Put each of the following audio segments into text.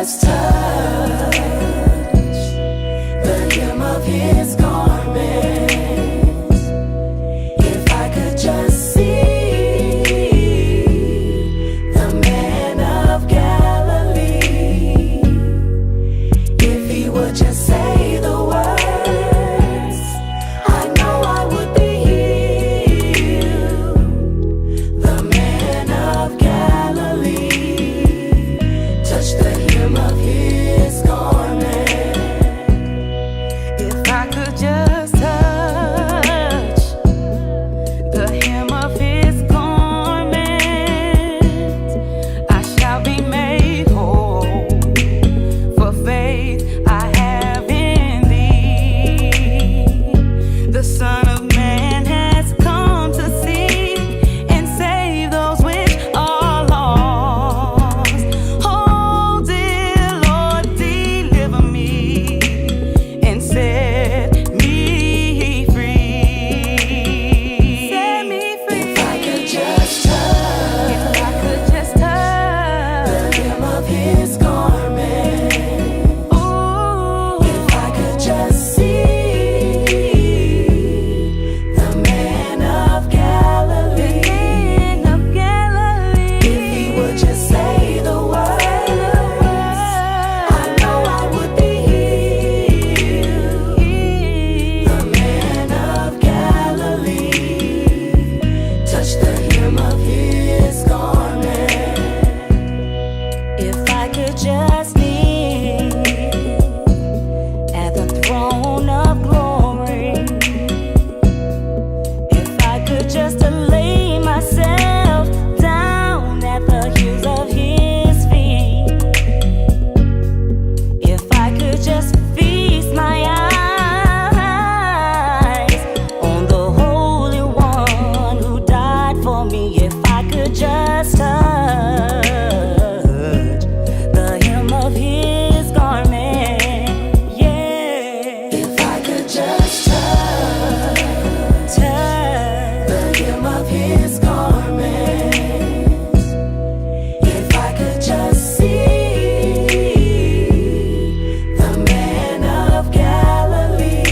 just touch the hem of his garment, if I could just see the man of Galilee, if he would just say the words, I know I would be healed. The man of Galilee, touch the hem of his garment. If I could just touch the hem of his garment, I shall be made whole. For faith I have in thee. The Son of Man has come to seek and save those which are lost. Oh, dear Lord, deliver me and set me free. Set me free. If I could just touch, the hem of his garment. Ooh, if I could just see the man of Galilee, if he would just say the words, I know I would be healed. The man of Galilee, touch the hem of his garment. If I could just kneel at the throne of glory, if I could just lay myself down at the heels of his feet, if I could just feast my eyes on the Holy One who died for me, if I could just touch the hem of his garment, yeah. If I could just touch the hem of his garment, if I could just see the man of Galilee,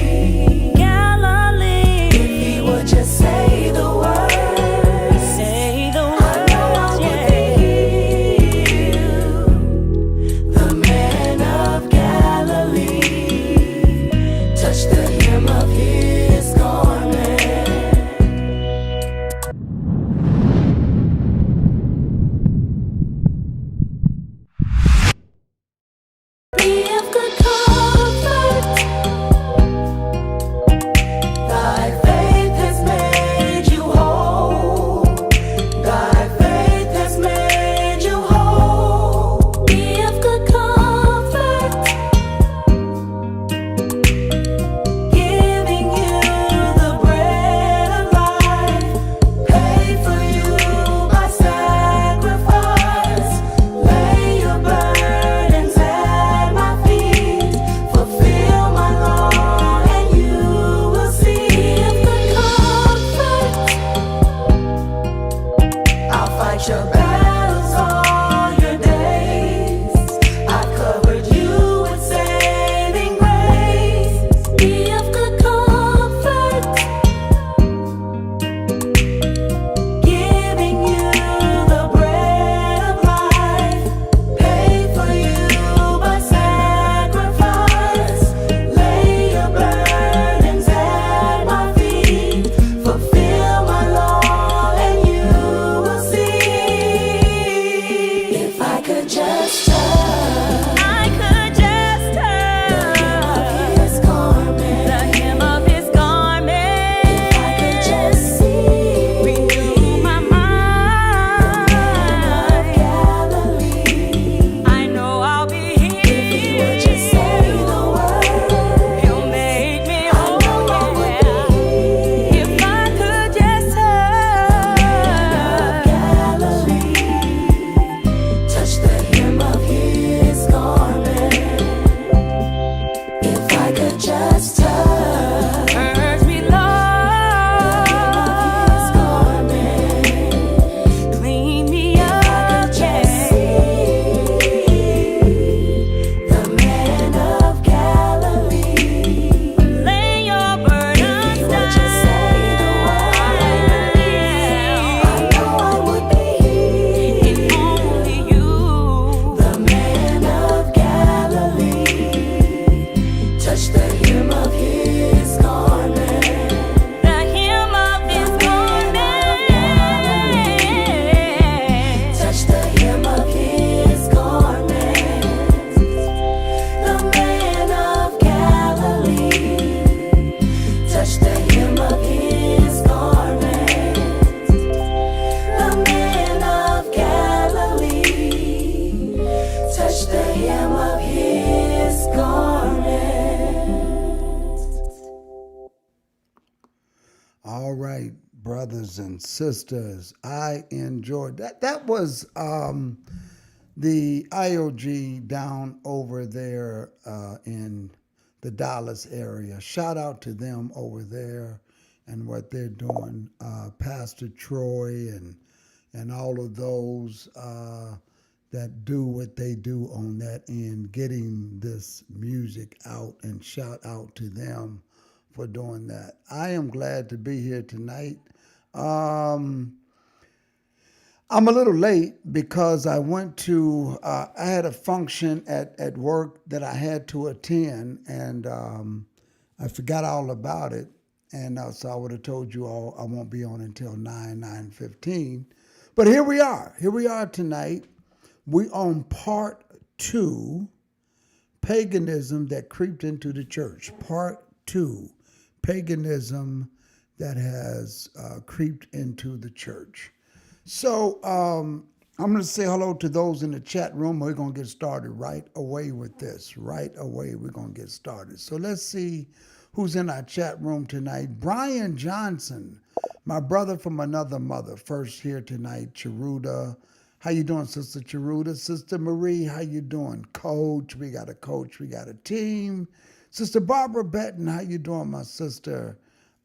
if he would just say the words, I know I would be healed. The man of Galilee, touch the hem of his garment. brothers and sisters. I enjoyed that. That was the IOG down over there in the Dallas area. Shout out to them over there and what they're doing. Pastor Troy and all of those that do what they do on that end, getting this music out, and shout out to them for doing that. I am glad to be here tonight. I'm a little late because I went to, I had a function at work that I had to attend, and I forgot all about it. And so I would have told you all I won't be on until 9:15. But here we are. Here we are tonight. We on part 2, Paganism that creeped into the church. Part 2, Paganism that has creeped into the church. So I'm going to say hello to those in the chat room. We're going to get started right away with this. Right away, we're going to get started. So let's see who's in our chat room tonight. Brian Johnson, my brother from another mother, first here tonight. Cheruda, how you doing, Sister Cheruda? Sister Marie, how you doing? Coach, we got a coach, we got a team. Sister Barbara Benton, how you doing, my sister?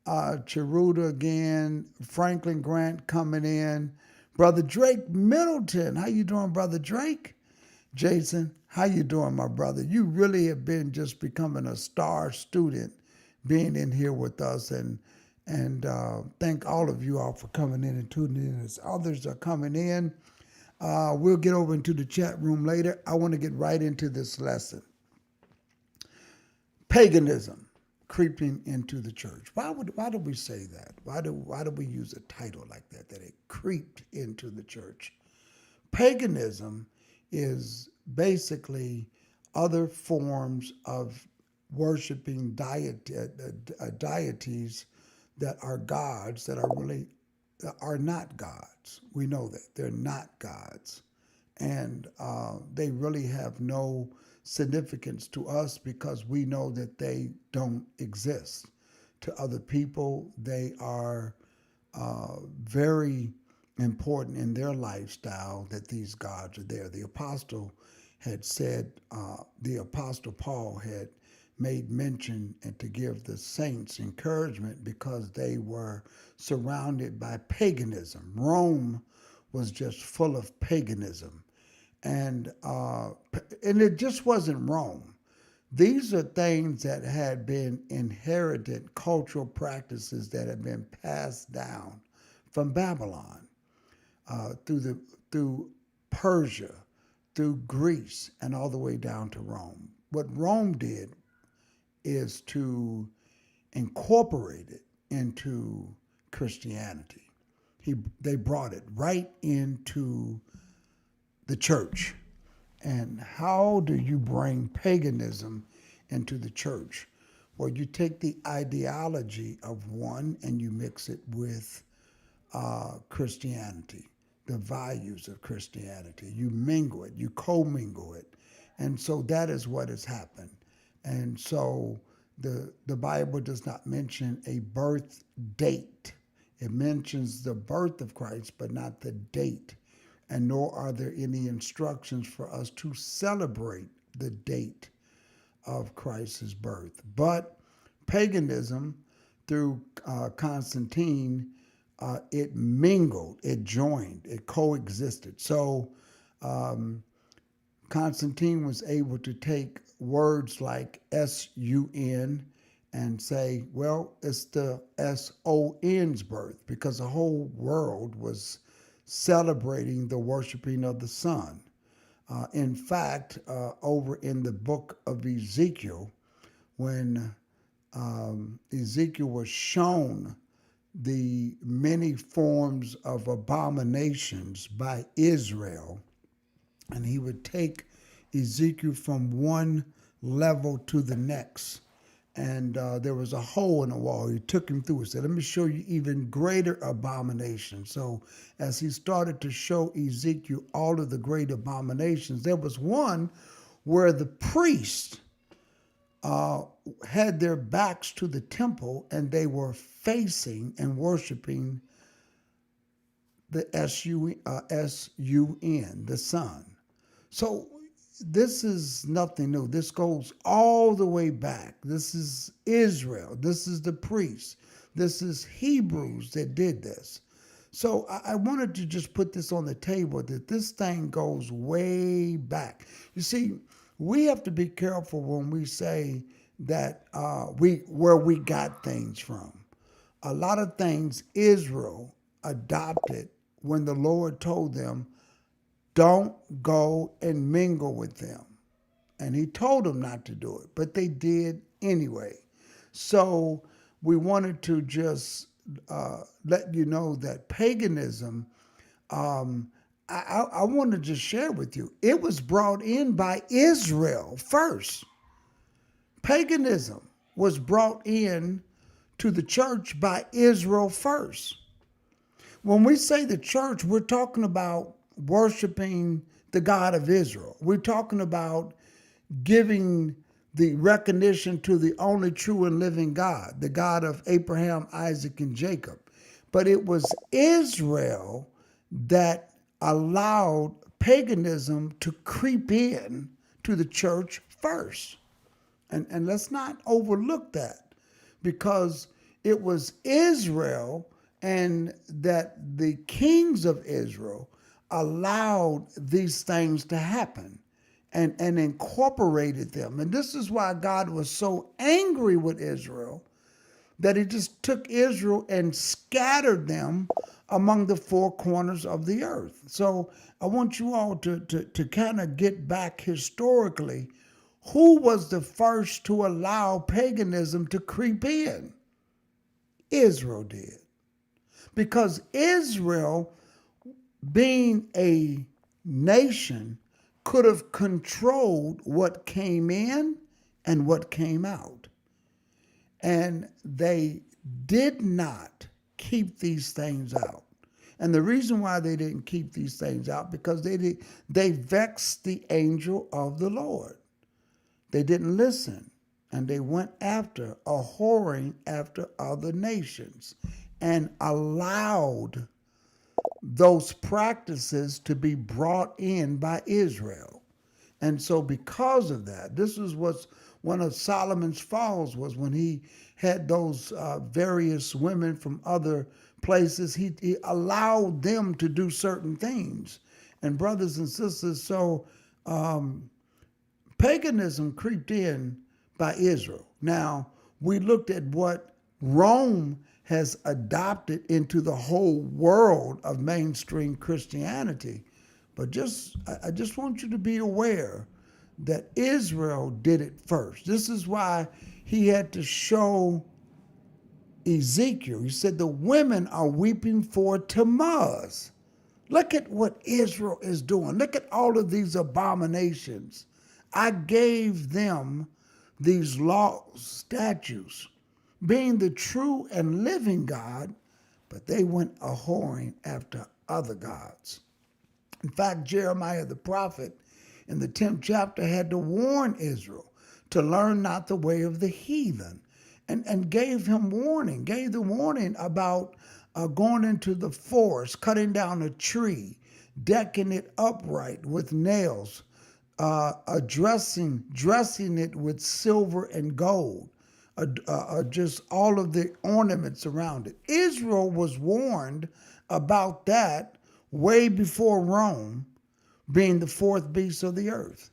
Cheruda again. Franklin Grant coming in. Brother Drake Middleton, how you doing, Brother Drake? Jason, how you doing, my brother? You really have been just becoming a star student, being in here with us, and thank all of you all for coming in and tuning in as others are coming in. We'll get over into the chat room later. I want to get right into this lesson. Paganism creeping into the church. Why do we say that? Why do we use a title like that it creeped into the church? Paganism is basically other forms of worshiping deities that are gods that are not gods. We know that they're not gods, and they really have no significance to us because we know that they don't exist. To other people, they are very important in their lifestyle that these gods are there. The apostle had said, the apostle Paul had made mention and to give the saints encouragement because they were surrounded by paganism. Rome was just full of paganism. And it just wasn't Rome. These are things that had been inherited cultural practices that had been passed down from Babylon through Persia, through Greece, and all the way down to Rome. What Rome did is to incorporate it into Christianity. They brought it right into the church. And how do you bring paganism into the church? Well, you take the ideology of one and you mix it with Christianity, the values of Christianity. You mingle it, you commingle it. And so that is what has happened. And so the Bible does not mention a birth date. It mentions the birth of Christ, but not the date. And nor are there any instructions for us to celebrate the date of Christ's birth. But paganism, through Constantine, it mingled, it joined, it coexisted. So Constantine was able to take words like S-U-N and say, well, it's the S-O-N's birth, because the whole world was celebrating the worshiping of the sun. In fact, over in the book of Ezekiel, when Ezekiel was shown the many forms of abominations by Israel, and he would take Ezekiel from one level to the next. And there was a hole in the wall. He took him through and said, let me show you even greater abominations. So as he started to show Ezekiel all of the great abominations, there was one where the priests had their backs to the temple and they were facing and worshiping the S-U-N, the sun. So this is nothing new. This goes all the way back. This is Israel. This is the priests. This is Hebrews that did this. So I wanted to just put this on the table that this thing goes way back. You see, we have to be careful when we say that where we got things from. A lot of things Israel adopted when the Lord told them, don't go and mingle with them. And he told them not to do it, but they did anyway. So we wanted to just let you know that paganism, I want to just share with you, it was brought in by Israel first. Paganism was brought in to the church by Israel first. When we say the church, we're talking about worshiping the God of Israel. We're talking about giving the recognition to the only true and living God, the God of Abraham, Isaac, and Jacob. But it was Israel that allowed paganism to creep in to the church first. And let's not overlook that, because it was Israel and that the kings of Israel allowed these things to happen and incorporated them. And this is why God was so angry with Israel that he just took Israel and scattered them among the four corners of the earth. So I want you all to kind of get back historically. Who was the first to allow paganism to creep in? Israel did. Because Israel, being a nation, could have controlled what came in and what came out. And they did not keep these things out. And the reason why they didn't keep these things out, because they vexed the angel of the Lord. They didn't listen, and they went after, a whoring after other nations, and allowed those practices to be brought in by Israel. And so because of that, this is what's one of Solomon's falls was when he had those various women from other places. He allowed them to do certain things. And brothers and sisters, so paganism creeped in by Israel. Now, we looked at what Rome has adopted into the whole world of mainstream Christianity. But I just want you to be aware that Israel did it first. This is why he had to show Ezekiel. He said, the women are weeping for Tammuz. Look at what Israel is doing. Look at all of these abominations. I gave them these laws, statutes, being the true and living God, but they went a-whoring after other gods. In fact, Jeremiah the prophet in the 10th chapter had to warn Israel to learn not the way of the heathen, and gave him warning, gave the warning about going into the forest, cutting down a tree, decking it upright with nails, dressing it with silver and gold, just all of the ornaments around it. Israel was warned about that way before Rome, being the fourth beast of the earth.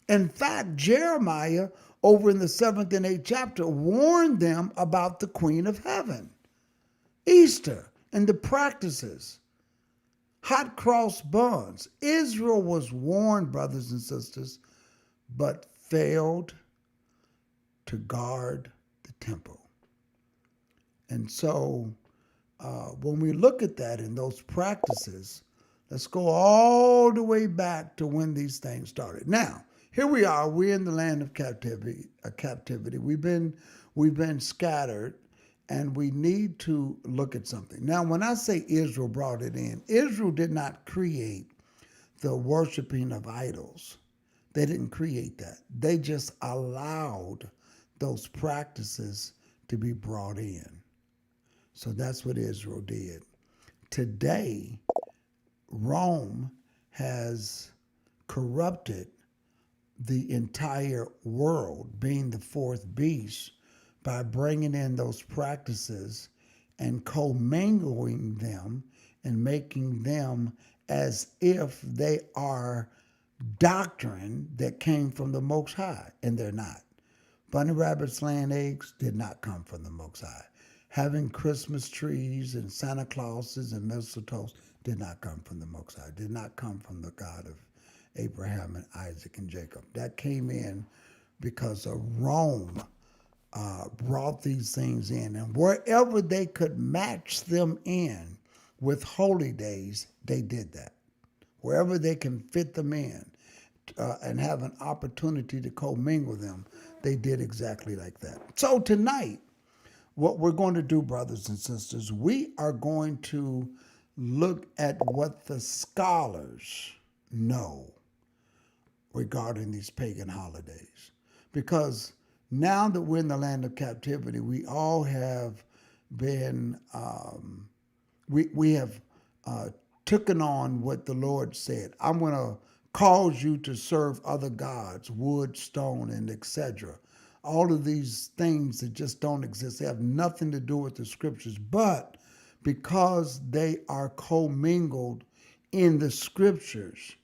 In fact, Jeremiah, over in the 7th and 8th chapter, warned them about the Queen of Heaven, Easter, and the practices, hot cross buns. Israel was warned, brothers and sisters, but failed to guard the temple. And so when we look at that and those practices, let's go all the way back to when these things started. Now, here we are. We're in the land of captivity. We've been scattered, and we need to look at something. Now, when I say Israel brought it in, Israel did not create the worshiping of idols. They didn't create that. They just allowed those practices to be brought in. So that's what Israel did. Today, Rome has corrupted the entire world, being the fourth beast, by bringing in those practices and commingling them and making them as if they are doctrine that came from the Most High, and they're not. Bunny rabbits laying eggs did not come from the Most High. Having Christmas trees and Santa Clauses and mistletoes did not come from the Most High, did not come from the God of Abraham and Isaac and Jacob. That came in because of Rome brought these things in. And wherever they could match them in with holy days, they did that. Wherever they can fit them in and have an opportunity to commingle them, they did exactly like that. So tonight, what we're going to do, brothers and sisters, we are going to look at what the scholars know regarding these pagan holidays. Because now that we're in the land of captivity, we all have been, we have taken on what the Lord said. I'm going to cause you to serve other gods, wood, stone, and etc. All of these things that just don't exist. They have nothing to do with the scriptures. But because they are commingled in the scriptures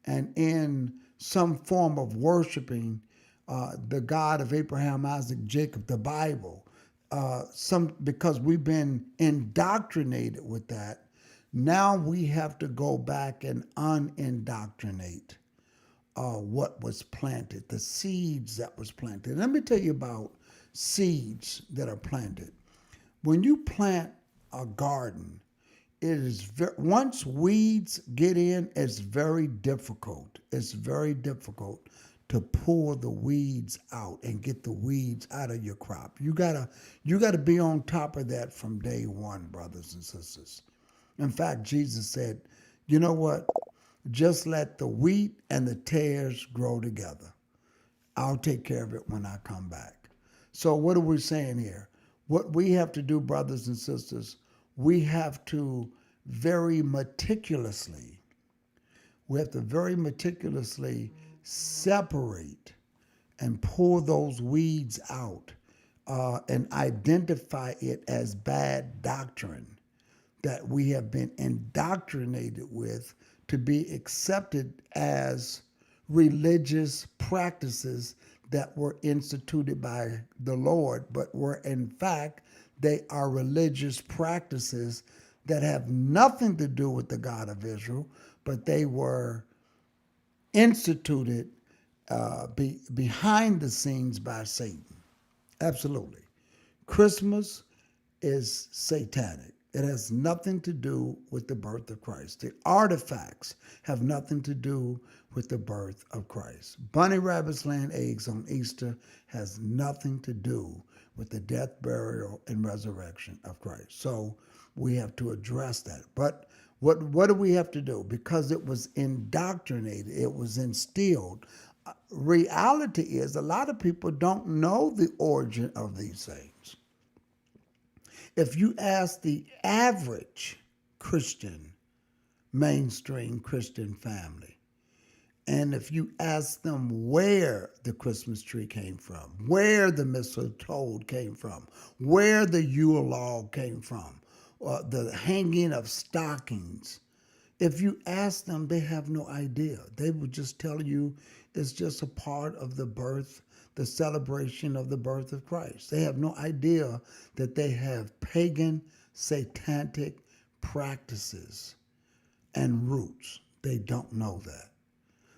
and in some form of worshiping the God of Abraham, Isaac, Jacob, the Bible, because we've been indoctrinated with that, now we have to go back and unindoctrinate what was planted, the seeds that was planted. Let me tell you about seeds that are planted. When you plant a garden, it is once weeds get in, it's very difficult. It's very difficult to pull the weeds out and get the weeds out of your crop. You gotta be on top of that from day one, brothers and sisters. In fact, Jesus said, you know what? Just let the wheat and the tares grow together. I'll take care of it when I come back. So what are we saying here? What we have to do, brothers and sisters, we have to very meticulously separate and pull those weeds out and identify it as bad doctrine that we have been indoctrinated with to be accepted as religious practices that were instituted by the Lord, but were in fact, they are religious practices that have nothing to do with the God of Israel, but they were instituted behind the scenes by Satan. Absolutely. Christmas is satanic. It has nothing to do with the birth of Christ. The artifacts have nothing to do with the birth of Christ. Bunny rabbits laying eggs on Easter has nothing to do with the death, burial, and resurrection of Christ. So we have to address that. But what do we have to do? Because it was indoctrinated, it was instilled. Reality is a lot of people don't know the origin of these things. If you ask the average Christian, mainstream Christian family, and if you ask them where the Christmas tree came from, where the mistletoe came from, where the Yule log came from, the hanging of stockings, if you ask them, they have no idea. They would just tell you it's just a part of the birth, the celebration of the birth of Christ. They have no idea that they have pagan, satanic practices and roots. They don't know that.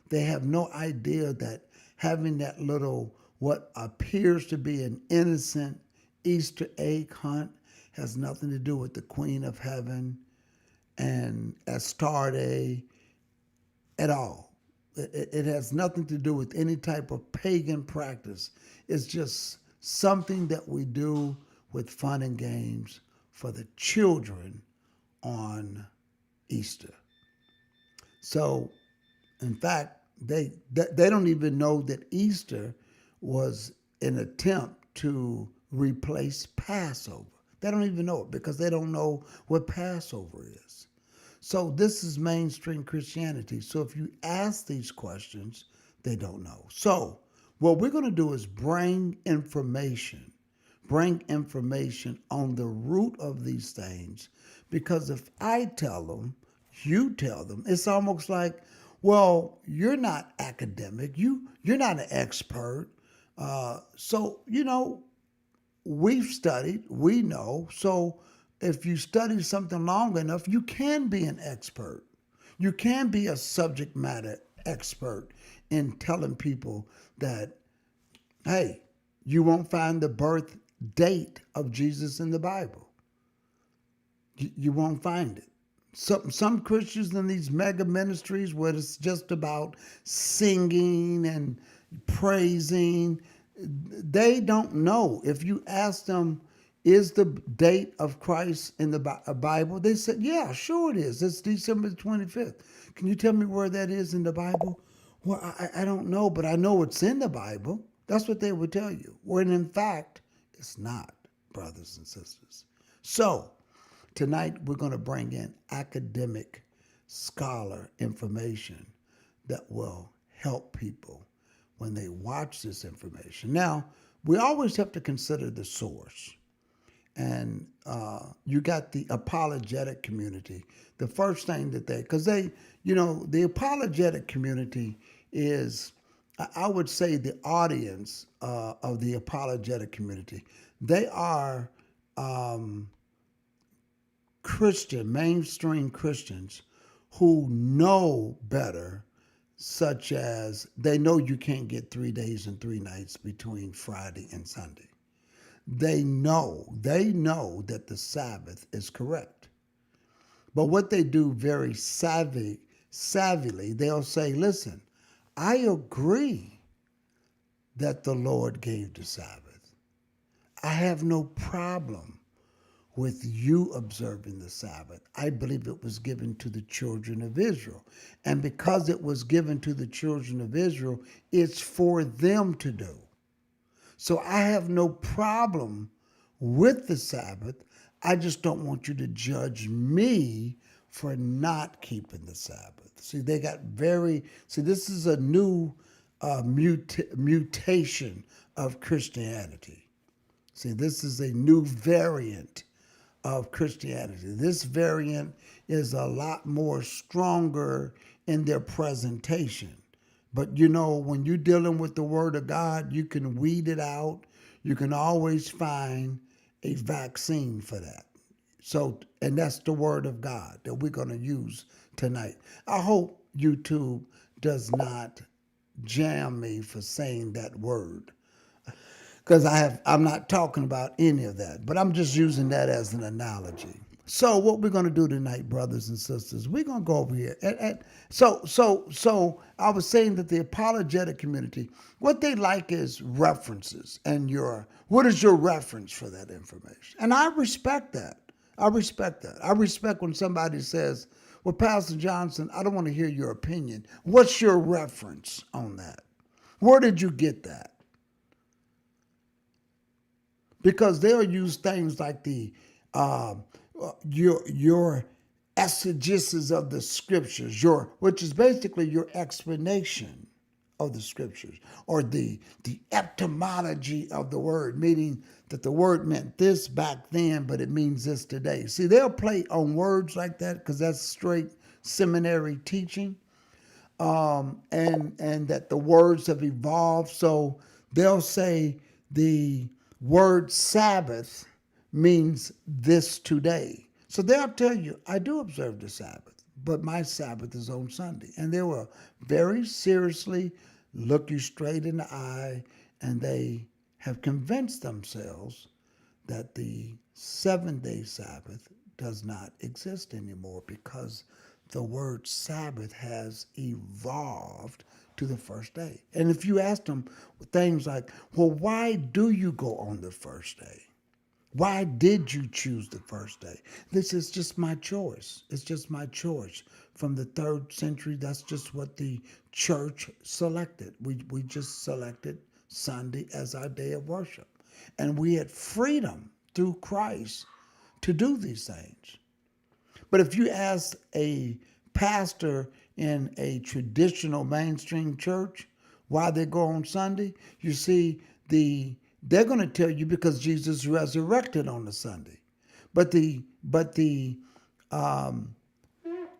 They have no idea that having that little, what appears to be an innocent Easter egg hunt has nothing to do with the Queen of Heaven and Astarte at all. It has nothing to do with any type of pagan practice. It's just something that we do with fun and games for the children on Easter. So, in fact, they don't even know that Easter was an attempt to replace Passover. They don't even know it because they don't know what Passover is. So this is mainstream Christianity. So if you ask these questions, they don't know. So what we're going to do is bring information on the root of these things. Because if I tell them, you tell them, it's almost like, well, you're not academic. You're not an expert. So, we've studied, we know. So if you study something long enough, you can be an expert. You can be a subject matter expert in telling people that, hey, you won't find the birth date of Jesus in the Bible. You won't find it. Some Christians in these mega ministries where it's just about singing and praising, they don't know. If you ask them, is the date of Christ in the Bible? They said, yeah, sure it is. It's December the 25th. Can you tell me where that is in the Bible? Well, I don't know, but I know it's in the Bible. That's what they would tell you. When in fact, it's not, brothers and sisters. So, tonight we're going to bring in academic scholar information that will help people when they watch this information. Now, we always have to consider the source. And you got the apologetic community. The first thing that because the apologetic community is, I would say, the audience of the apologetic community. They are mainstream Christians who know better, such as they know you can't get 3 days and 3 nights between Friday and Sunday. They know that the Sabbath is correct. But what they do very savvily, they'll say, listen, I agree that the Lord gave the Sabbath. I have no problem with you observing the Sabbath. I believe it was given to the children of Israel. And because it was given to the children of Israel, it's for them to do. So I have no problem with the Sabbath. I just don't want you to judge me for not keeping the Sabbath. See, this is a new mutation of Christianity. See, this is a new variant of Christianity. This variant is a lot more stronger in their presentation. But when you're dealing with the Word of God, you can weed it out. You can always find a vaccine for that. So, and that's the Word of God that we're going to use tonight. I hope YouTube does not jam me for saying that word, because I'm not talking about any of that, but I'm just using that as an analogy. So what we're going to do tonight, brothers and sisters, we're going to go over here. So I was saying that the apologetic community, what they like is references, and what is your reference for that information? And I respect that. I respect when somebody says, well, Pastor Johnson, I don't want to hear your opinion. What's your reference on that? Where did you get that? Because they'll use things like your exegesis of the scriptures, which is basically your explanation of the scriptures, or the etymology of the word, meaning that the word meant this back then, but it means this today. See, they'll play on words like that because that's straight seminary teaching, and that the words have evolved. So they'll say the word Sabbath means this today. So they'll tell you, I do observe the Sabbath, but my Sabbath is on Sunday. And they will very seriously look you straight in the eye, and they have convinced themselves that the 7-day Sabbath does not exist anymore, because the word Sabbath has evolved to the first day. And if you ask them things like, well, why do you go on the first day? Why did you choose the first day? This is just my choice. It's just my choice. From the 3rd century, that's just what the church selected. We just selected Sunday as our day of worship. And we had freedom through Christ to do these things. But if you ask a pastor in a traditional mainstream church why they go on Sunday, you see they're going to tell you because Jesus resurrected on the Sunday. But the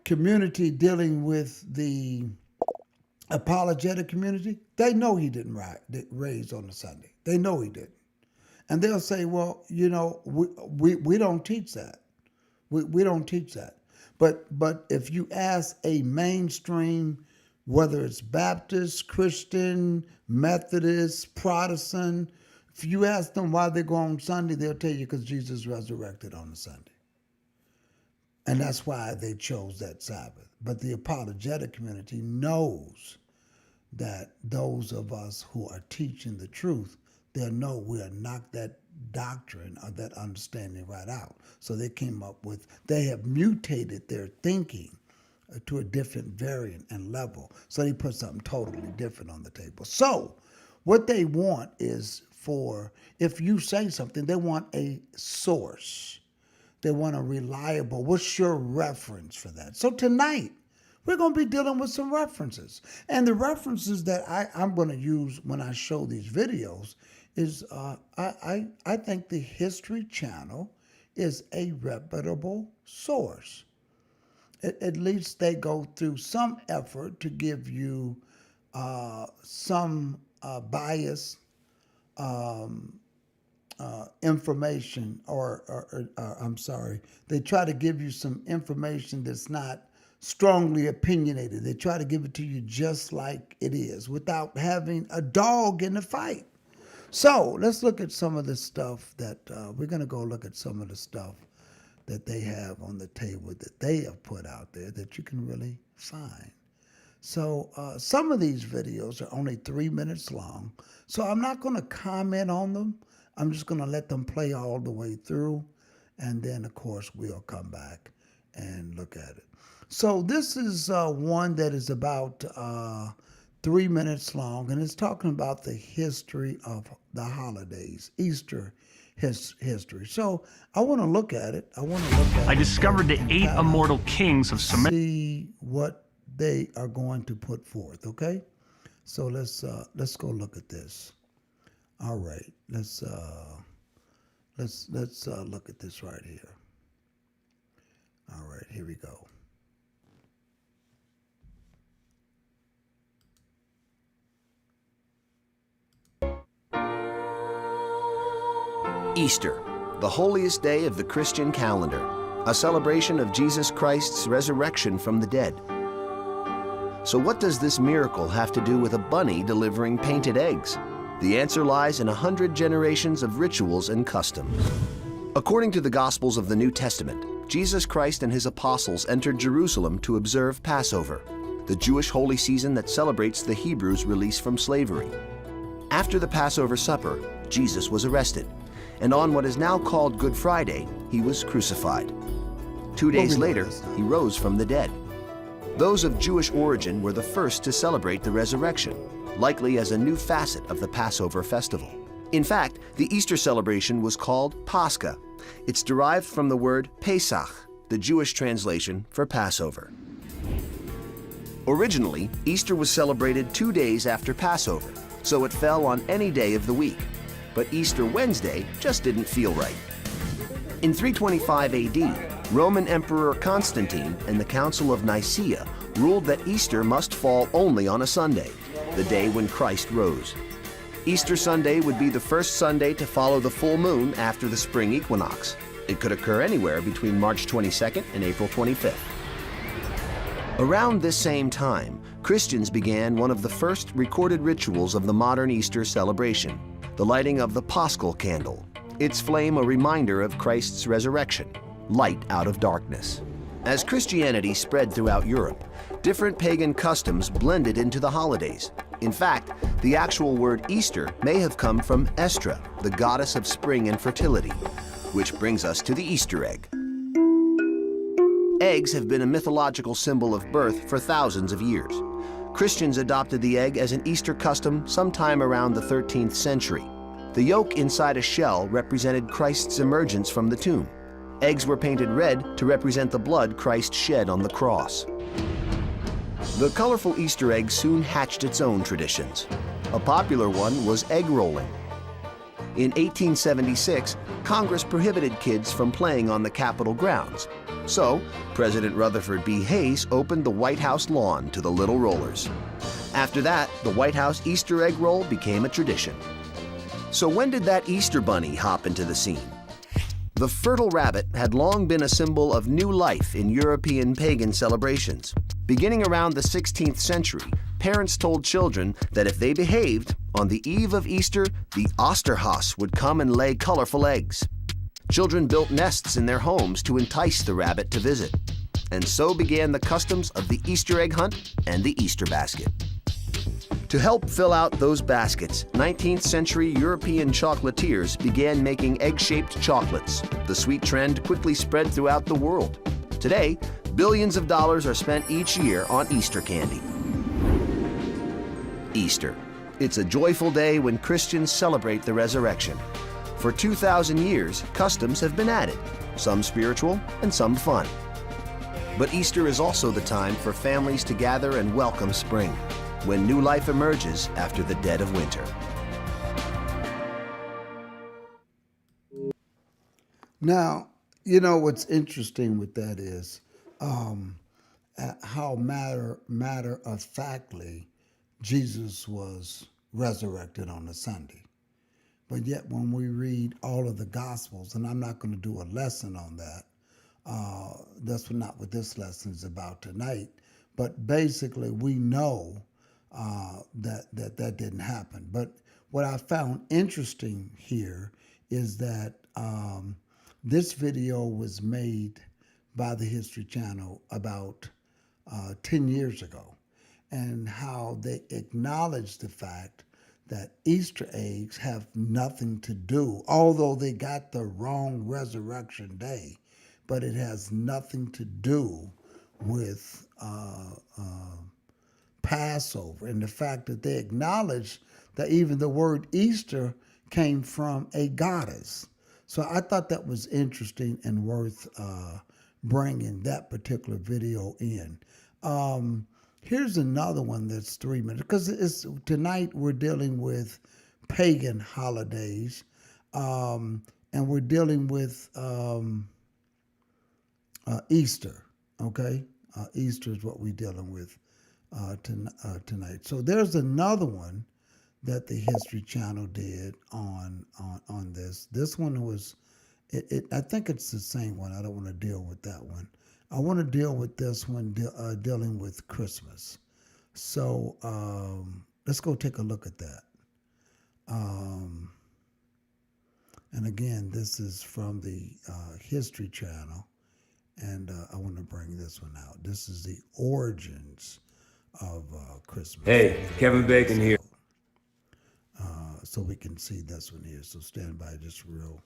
community dealing with the apologetic community, they know he didn't raise on the Sunday. They know he didn't. And they'll say, well, you know, we don't teach that. We don't teach that. But if you ask a mainstream, whether it's Baptist, Christian, Methodist, Protestant, if you ask them why they go on Sunday, they'll tell you because Jesus resurrected on the Sunday. And that's why they chose that Sabbath. But the apologetic community knows that those of us who are teaching the truth, they'll know we'll knock that doctrine or that understanding right out. So they came up with, they have mutated their thinking to a different variant and level. So they put something totally different on the table. So what they want is for, if you say something, they want a source. They want a reliable, what's your reference for that? So tonight, we're going to be dealing with some references. And the references that I'm going to use when I show these videos is, I think the History Channel is a reputable source. At least they go through some effort to give you some bias information, I'm sorry, they try to give you some information that's not strongly opinionated. They try to give it to you just like it is without having a dog in the fight. So let's look at some of the stuff that, we're going to go look at some of the stuff that they have on the table that they have put out there that you can really find. So some of these videos are only 3 minutes long, so I'm not going to comment on them. I'm just going to let them play all the way through, and then, of course, we'll come back and look at it. So this is one that is about 3 minutes long, and it's talking about the history of the holidays, Easter history. So I want to look at it. I discovered the 8 immortal kings of Samaria. See what they are going to put forth, okay? So let's go look at this. All right, let's look at this right here. All right, here we go. Easter, the holiest day of the Christian calendar, a celebration of Jesus Christ's resurrection from the dead. So what does this miracle have to do with a bunny delivering painted eggs? The answer lies in 100 generations of rituals and customs. According to the Gospels of the New Testament, Jesus Christ and his apostles entered Jerusalem to observe Passover, the Jewish holy season that celebrates the Hebrews' release from slavery. After the Passover supper, Jesus was arrested, and on what is now called Good Friday, he was crucified. 2 days later, he rose from the dead. Those of Jewish origin were the first to celebrate the resurrection, likely as a new facet of the Passover festival. In fact, the Easter celebration was called Pascha. It's derived from the word Pesach, the Jewish translation for Passover. Originally, Easter was celebrated 2 days after Passover, so it fell on any day of the week. But Easter Wednesday just didn't feel right. In 325 AD, Roman Emperor Constantine and the Council of Nicaea ruled that Easter must fall only on a Sunday, the day when Christ rose. Easter Sunday would be the first Sunday to follow the full moon after the spring equinox. It could occur anywhere between March 22nd and April 25th. Around this same time, Christians began one of the first recorded rituals of the modern Easter celebration, the lighting of the Paschal candle, its flame a reminder of Christ's resurrection, light out of darkness. As Christianity spread throughout Europe, different pagan customs blended into the holidays. In fact, the actual word Easter may have come from Estra, the goddess of spring and fertility, which brings us to the Easter egg. Eggs have been a mythological symbol of birth for thousands of years. Christians adopted the egg as an Easter custom sometime around the 13th century. The yolk inside a shell represented Christ's emergence from the tomb. Eggs were painted red to represent the blood Christ shed on the cross. The colorful Easter egg soon hatched its own traditions. A popular one was egg rolling. In 1876, Congress prohibited kids from playing on the Capitol grounds. So, President Rutherford B. Hayes opened the White House lawn to the little rollers. After that, the White House Easter egg roll became a tradition. So when did that Easter bunny hop into the scene? The fertile rabbit had long been a symbol of new life in European pagan celebrations. Beginning around the 16th century, parents told children that if they behaved, on the eve of Easter, the Osterhaus would come and lay colorful eggs. Children built nests in their homes to entice the rabbit to visit. And so began the customs of the Easter egg hunt and the Easter basket. To help fill out those baskets, 19th century European chocolatiers began making egg-shaped chocolates. The sweet trend quickly spread throughout the world. Today, billions of dollars are spent each year on Easter candy. Easter. It's a joyful day when Christians celebrate the resurrection. For 2,000 years, customs have been added, some spiritual and some fun. But Easter is also the time for families to gather and welcome spring, when new life emerges after the dead of winter. Now, you know what's interesting with that is how matter of factly Jesus was resurrected on a Sunday. But yet when we read all of the Gospels, and I'm not going to do a lesson on that, that's not what this lesson is about tonight, but basically we know that didn't happen. But what I found interesting here is that this video was made by the History Channel about 10 years ago, and how they acknowledged the fact that Easter eggs have nothing to do, although they got the wrong resurrection day, but it has nothing to do with Passover, and the fact that they acknowledged that even the word Easter came from a goddess. So I thought that was interesting and worth bringing that particular video in. Here's another one that's 3 minutes, because tonight we're dealing with pagan holidays, and we're dealing with Easter, okay? Easter is what we're dealing with tonight. So there's another one that the History Channel did on this. This one was, I think it's the same one. I don't want to deal with that one. I want to deal with this one, dealing with Christmas. So let's go take a look at that. And again, this is from the History Channel, and I want to bring this one out. This is the origins of Christmas. Hey, Kevin Bacon here. So we can see this one here. So stand by just real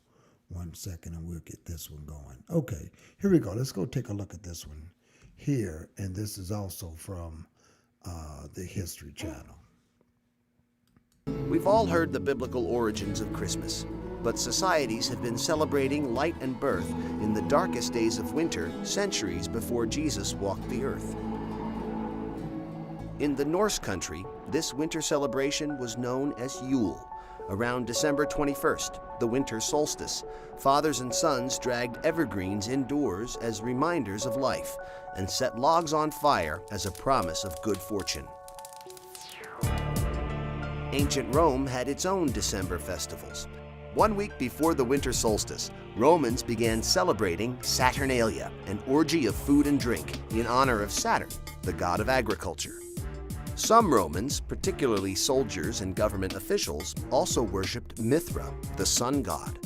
1 second and we'll get this one going. Okay, here we go. Let's go take a look at this one here. And this is also from the History Channel. We've all heard the biblical origins of Christmas, but societies have been celebrating light and birth in the darkest days of winter centuries before Jesus walked the earth. In the Norse country, this winter celebration was known as Yule. Around December 21st, the winter solstice, fathers and sons dragged evergreens indoors as reminders of life and set logs on fire as a promise of good fortune. Ancient Rome had its own December festivals. 1 week before the winter solstice, Romans began celebrating Saturnalia, an orgy of food and drink in honor of Saturn, the god of agriculture. Some Romans, particularly soldiers and government officials, also worshipped Mithra, the sun god.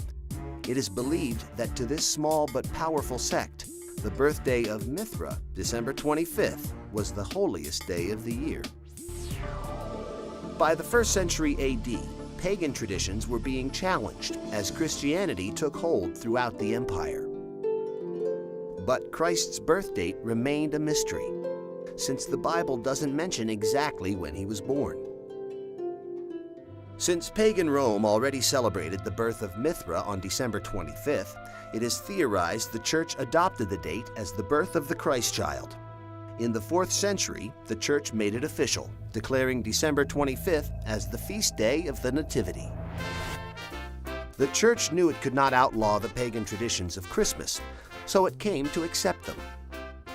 It is believed that to this small but powerful sect, the birthday of Mithra, December 25th, was the holiest day of the year. By the 1st century AD, pagan traditions were being challenged as Christianity took hold throughout the empire. But Christ's birth date remained a mystery, since the Bible doesn't mention exactly when he was born. Since pagan Rome already celebrated the birth of Mithra on December 25th, it is theorized the Church adopted the date as the birth of the Christ child. In the 4th century, the Church made it official, declaring December 25th as the feast day of the Nativity. The Church knew it could not outlaw the pagan traditions of Christmas, so it came to accept them.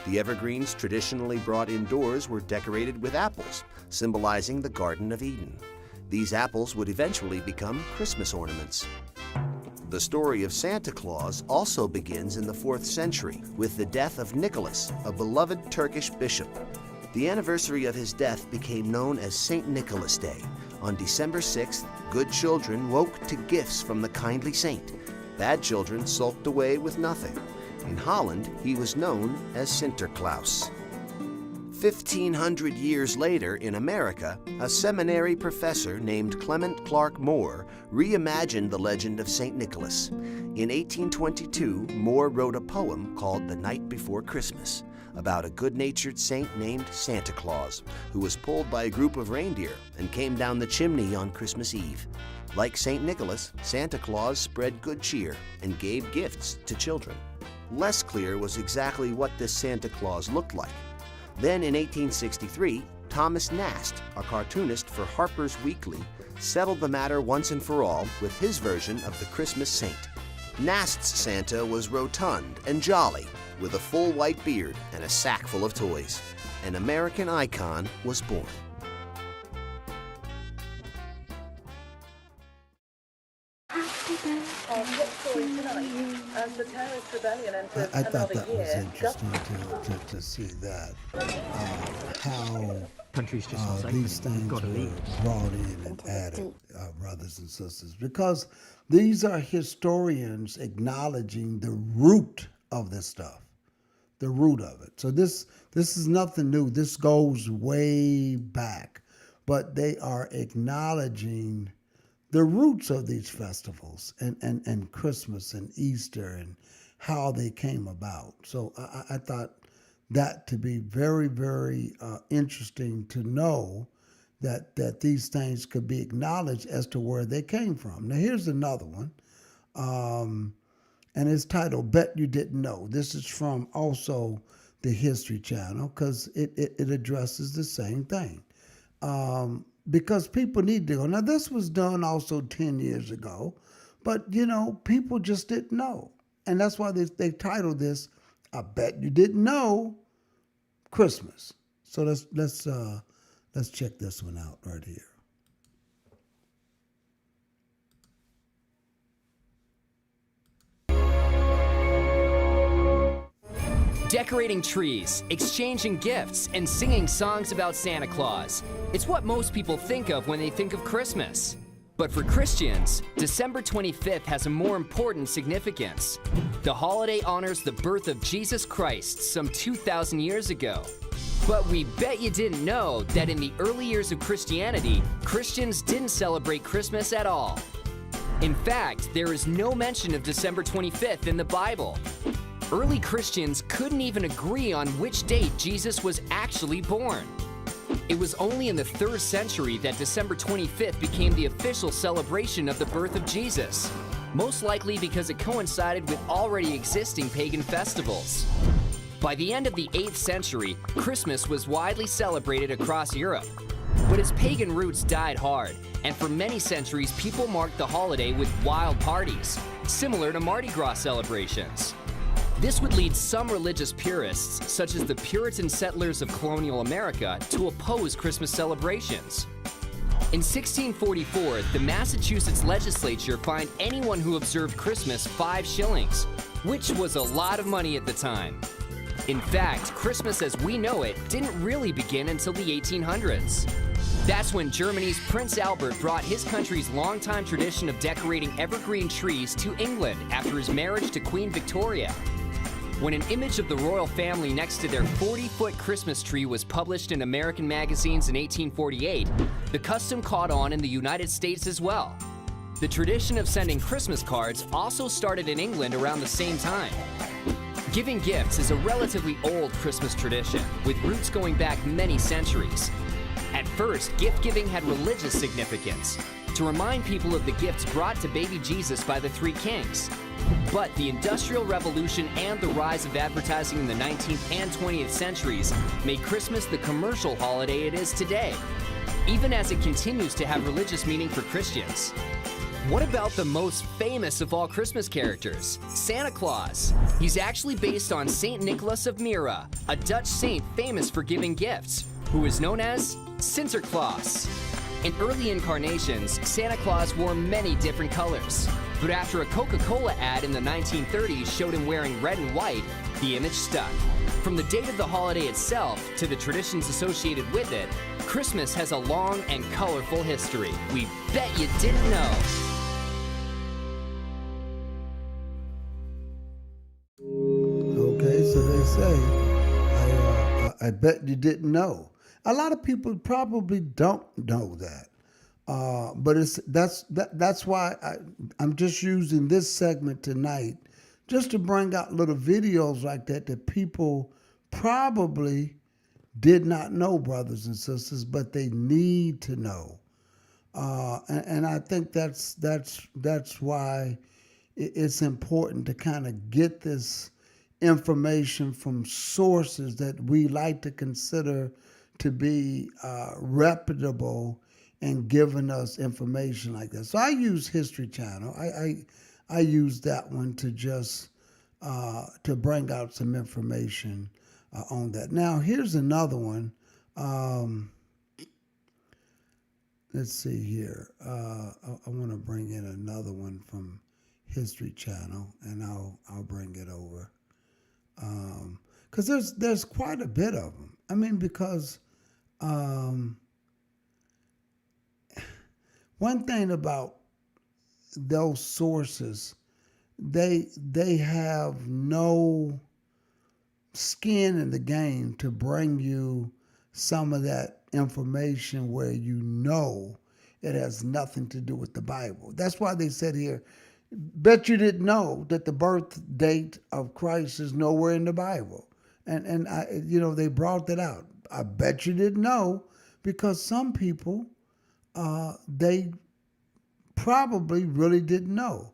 The evergreens traditionally brought indoors were decorated with apples, symbolizing the Garden of Eden. These apples would eventually become Christmas ornaments. The story of Santa Claus also begins in the 4th century with the death of Nicholas, a beloved Turkish bishop. The anniversary of his death became known as St. Nicholas Day. On December 6th, good children woke to gifts from the kindly saint. Bad children sulked away with nothing. In Holland, he was known as Sinterklaas. 1,500 years later in America, a seminary professor named Clement Clark Moore reimagined the legend of St. Nicholas. In 1822, Moore wrote a poem called The Night Before Christmas about a good-natured saint named Santa Claus who was pulled by a group of reindeer and came down the chimney on Christmas Eve. Like St. Nicholas, Santa Claus spread good cheer and gave gifts to children. Less clear was exactly what this Santa Claus looked like. Then in 1863, Thomas Nast, a cartoonist for Harper's Weekly, settled the matter once and for all with his version of the Christmas saint. Nast's Santa was rotund and jolly, with a full white beard and a sack full of toys. An American icon was born. I thought that was interesting to see that, how these things were brought in and added, brothers and sisters, because these are historians acknowledging the root of this stuff, the root of it. So this is nothing new. This goes way back, but they are acknowledging the roots of these festivals and Christmas and Easter and how they came about. So I thought that to be very, very interesting to know that these things could be acknowledged as to where they came from. Now here's another one, and it's titled Bet You Didn't Know. This is from also the History Channel because it addresses the same thing. Because people need to go. Now, this was done also 10 years ago, but, people just didn't know. And that's why they titled this, I Bet You Didn't Know, Christmas. So let's check this one out right here. Decorating trees, exchanging gifts, and singing songs about Santa Claus. It's what most people think of when they think of Christmas. But for Christians, December 25th has a more important significance. The holiday honors the birth of Jesus Christ some 2,000 years ago. But we bet you didn't know that in the early years of Christianity, Christians didn't celebrate Christmas at all. In fact, there is no mention of December 25th in the Bible. Early Christians couldn't even agree on which date Jesus was actually born. It was only in the 3rd century that December 25th became the official celebration of the birth of Jesus, most likely because it coincided with already existing pagan festivals. By the end of the 8th century, Christmas was widely celebrated across Europe. But its pagan roots died hard, and for many centuries people marked the holiday with wild parties, similar to Mardi Gras celebrations. This would lead some religious purists, such as the Puritan settlers of colonial America, to oppose Christmas celebrations. In 1644, the Massachusetts legislature fined anyone who observed Christmas 5 shillings, which was a lot of money at the time. In fact, Christmas as we know it didn't really begin until the 1800s. That's when Germany's Prince Albert brought his country's longtime tradition of decorating evergreen trees to England after his marriage to Queen Victoria. When an image of the royal family next to their 40-foot Christmas tree was published in American magazines in 1848, the custom caught on in the United States as well. The tradition of sending Christmas cards also started in England around the same time. Giving gifts is a relatively old Christmas tradition, with roots going back many centuries. At first, gift-giving had religious significance. to remind people of the gifts brought to baby Jesus by the three kings. But the Industrial Revolution and the rise of advertising in the 19th and 20th centuries made Christmas the commercial holiday it is today, even as it continues to have religious meaning for Christians. What about the most famous of all Christmas characters, Santa Claus? He's actually based on Saint Nicholas of Myra, a Dutch saint famous for giving gifts, who is known as Sinterklaas. In early incarnations, Santa Claus wore many different colors. But after a Coca-Cola ad in the 1930s showed him wearing red and white, the image stuck. From the date of the holiday itself to the traditions associated with it, Christmas has a long and colorful history. We bet you didn't know. Okay, so they say, I bet you didn't know. A lot of people probably don't know that. But that's why I'm just using this segment tonight just to bring out little videos like that people probably did not know, brothers and sisters, but they need to know. And I think that's why it's important to kind of get this information from sources that we like to consider to be reputable and giving us information like that. So I use History Channel. I use that one to just to bring out some information on that. Now here's another one. Let's see here. I want to bring in another one from History Channel, and I'll bring it over. Because there's quite a bit of them. I mean, because one thing about those sources, they have no skin in the game to bring you some of that information where you know it has nothing to do with the Bible. That's why they said here, bet you didn't know that the birth date of Christ is nowhere in the Bible. And they brought that out. I bet you didn't know, because some people, they probably really didn't know.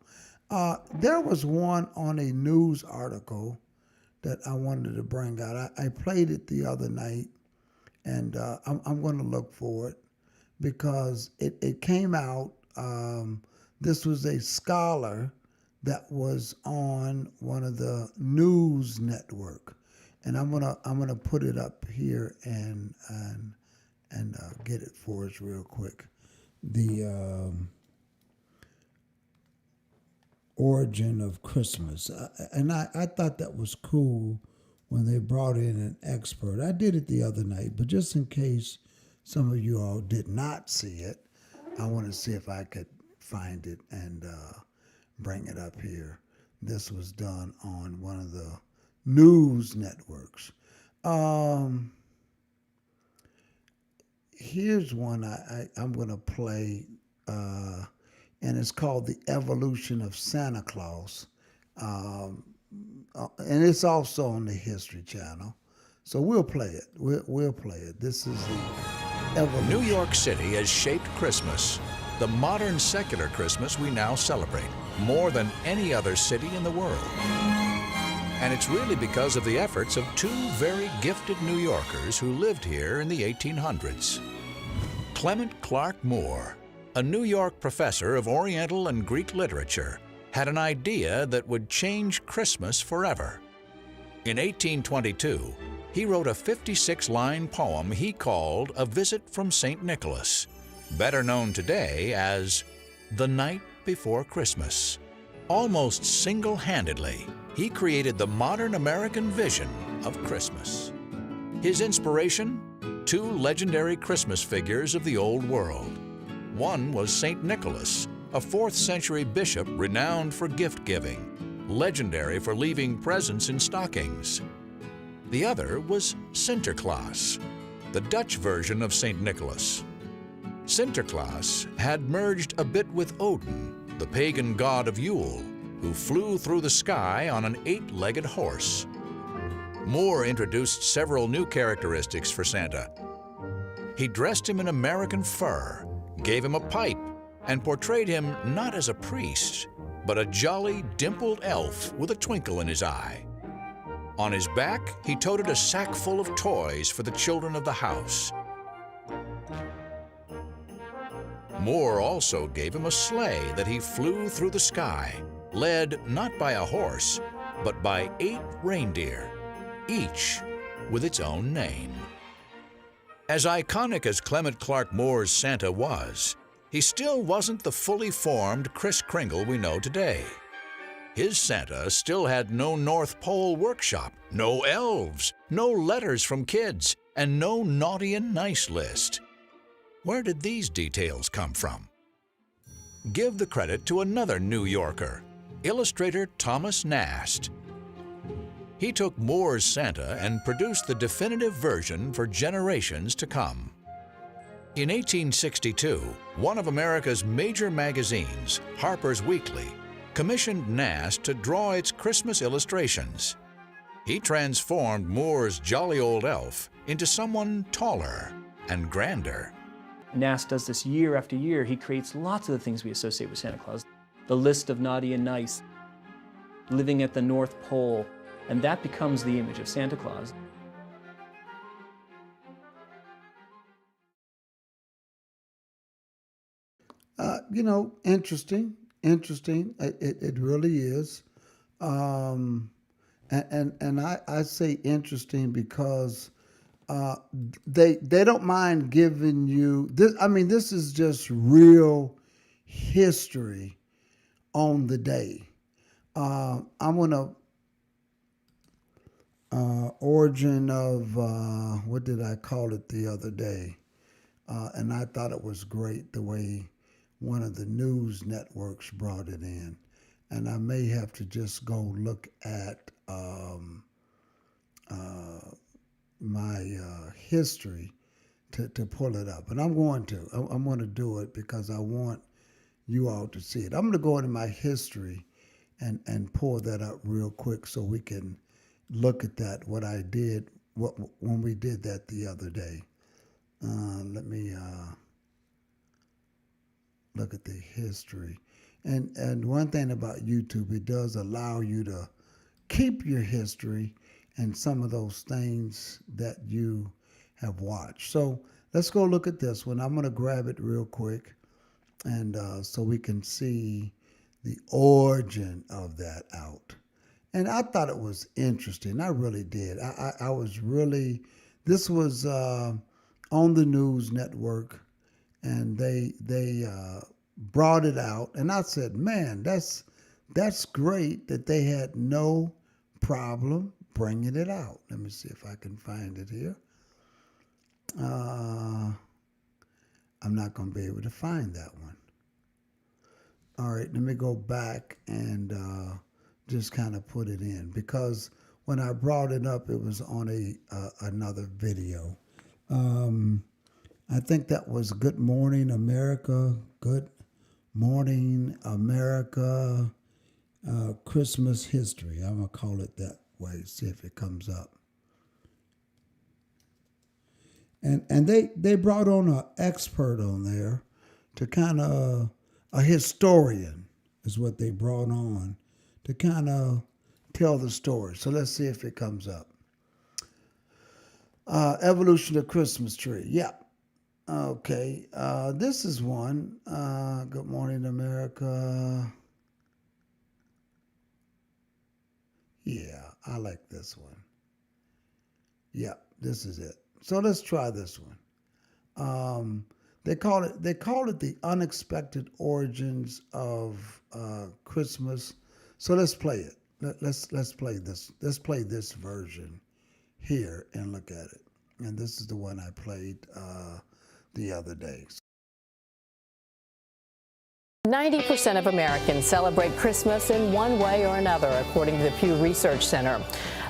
There was one on a news article that I wanted to bring out. I played it the other night, and I'm going to look for it because it came out. This was a scholar that was on one of the news network, and I'm gonna put it up here and get it for us real quick. The origin of Christmas, and I thought that was cool when they brought in an expert. I did it the other night, but just in case some of you all did not see it, I want to see if I could find it and bring it up here. This was done on one of the news networks. Here's one I'm going to play, and it's called The Evolution of Santa Claus. And it's also on the History Channel. So we'll play it. We'll play it. This is the evolution. New York City has shaped Christmas, the modern secular Christmas we now celebrate, more than any other city in the world. And it's really because of the efforts of two very gifted New Yorkers who lived here in the 1800s. Clement Clark Moore, a New York professor of Oriental and Greek literature, had an idea that would change Christmas forever. In 1822, he wrote a 56-line poem he called A Visit from St. Nicholas, better known today as The Night Before Christmas. Almost single-handedly, he created the modern American vision of Christmas. His inspiration? Two legendary Christmas figures of the old world. One was St. Nicholas, a 4th century bishop renowned for gift-giving, legendary for leaving presents in stockings. The other was Sinterklaas, the Dutch version of St. Nicholas. Sinterklaas had merged a bit with Odin, the pagan god of Yule, who flew through the sky on an 8-legged horse. Moore introduced several new characteristics for Santa. He dressed him in American fur, gave him a pipe, and portrayed him not as a priest, but a jolly, dimpled elf with a twinkle in his eye. On his back, he toted a sack full of toys for the children of the house. Moore also gave him a sleigh that he flew through the sky, led not by a horse, but by 8 reindeer, each with its own name. As iconic as Clement Clarke Moore's Santa was, he still wasn't the fully formed Kris Kringle we know today. His Santa still had no North Pole workshop, no elves, no letters from kids, and no naughty and nice list. Where did these details come from? Give the credit to another New Yorker, illustrator Thomas Nast. He took Moore's Santa and produced the definitive version for generations to come. In 1862, one of America's major magazines, Harper's Weekly, commissioned Nast to draw its Christmas illustrations. He transformed Moore's jolly old elf into someone taller and grander. Nast does this year after year. He creates lots of the things we associate with Santa Claus. The list of naughty and nice, living at the North Pole, and that becomes the image of Santa Claus. You know, interesting. It really is. And I say interesting because they don't mind giving you this. I mean, this is just real history on the day. I'm gonna origin of what did I call it the other day? And I thought it was great the way one of the news networks brought it in. And I may have to just go look at my history to pull it up. And I'm going to do it because I want you all to see it. I'm going to go into my history and pull that up real quick so we can look at that, what I did when we did that the other day. Let me look at the history. And one thing about YouTube, it does allow you to keep your history and some of those things that you have watched. So let's go look at this one. I'm going to grab it real quick, and so we can see the origin of that out. And I thought it was interesting. I really did. I was really, this was on the news network, and they brought it out. And I said, man, that's great that they had no problem bringing it out. Let me see if I can find it here. I'm not going to be able to find that one. All right, let me go back and just kind of put it in, because when I brought it up, it was on another video. I think that was Good Morning America, Good Morning America, Christmas History. I'm going to call it that way, see if it comes up. And they brought on an expert on there to kind of, a historian is what they brought on to kind of tell the story. So let's see if it comes up. Evolution of Christmas Tree. Yeah. Okay. This is one. Good Morning America. Yeah, I like this one. Yeah, this is it. So let's try this one. They call it the unexpected origins of Christmas. So let's play it. Let's play this. Let's play this version here and look at it. And this is the one I played the other day. 90% of Americans celebrate Christmas in one way or another, according to the Pew Research Center.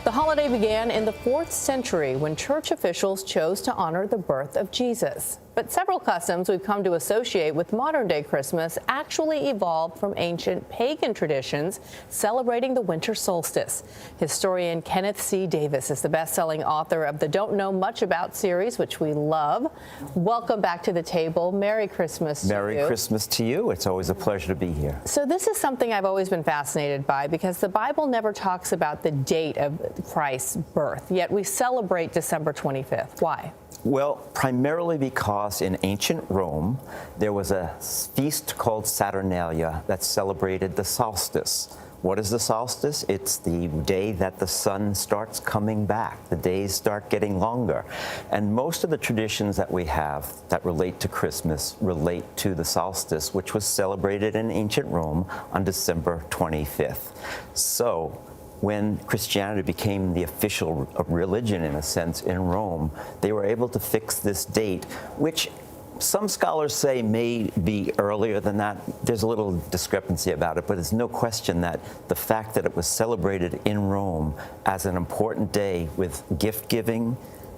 The holiday began in the 4th century when church officials chose to honor the birth of Jesus. But several customs we've come to associate with modern-day Christmas actually evolved from ancient pagan traditions celebrating the winter solstice. Historian Kenneth C. Davis is the best-selling author of the Don't Know Much About series, which we love. Welcome back to the table. Merry Christmas to you. Merry Christmas to you. It's always a pleasure to be here. So this is something I've always been fascinated by because the Bible never talks about the date of Christ's birth, yet we celebrate December 25th. Why? Well, primarily because in ancient Rome, there was a feast called Saturnalia that celebrated the solstice. What is the solstice? It's the day that the sun starts coming back. The days start getting longer. And most of the traditions that we have that relate to Christmas relate to the solstice, which was celebrated in ancient Rome on December 25th. So when Christianity became the official religion, in a sense, in Rome, they were able to fix this date, which some scholars say may be earlier than that. There's a little discrepancy about it, but there's no question that the fact that it was celebrated in Rome as an important day with gift giving,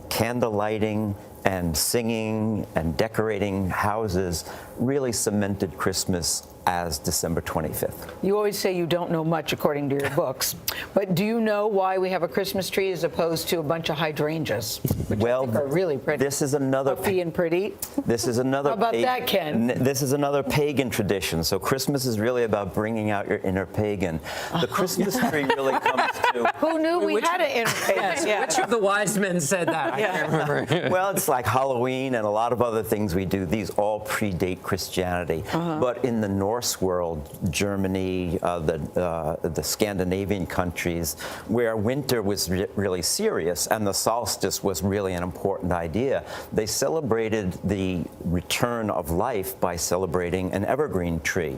candle lighting, and singing and decorating houses really cemented Christmas as December 25th. You always say you don't know much according to your books, but do you know why we have a Christmas tree as opposed to a bunch of hydrangeas, which I think are really pretty? This is another puffy and pretty. This is another. How about that, Ken? This is another pagan tradition. So Christmas is really about bringing out your inner pagan. The Christmas tree really comes to. Who knew we had an inner pagan? Yeah. Which of the wise men said that? I can't remember. Well, it's like Halloween and a lot of other things we do. These all predate Christianity. But in the Norse world, Germany, the Scandinavian countries, where winter was really serious and the solstice was really an important idea, they celebrated the return of life by celebrating an evergreen tree.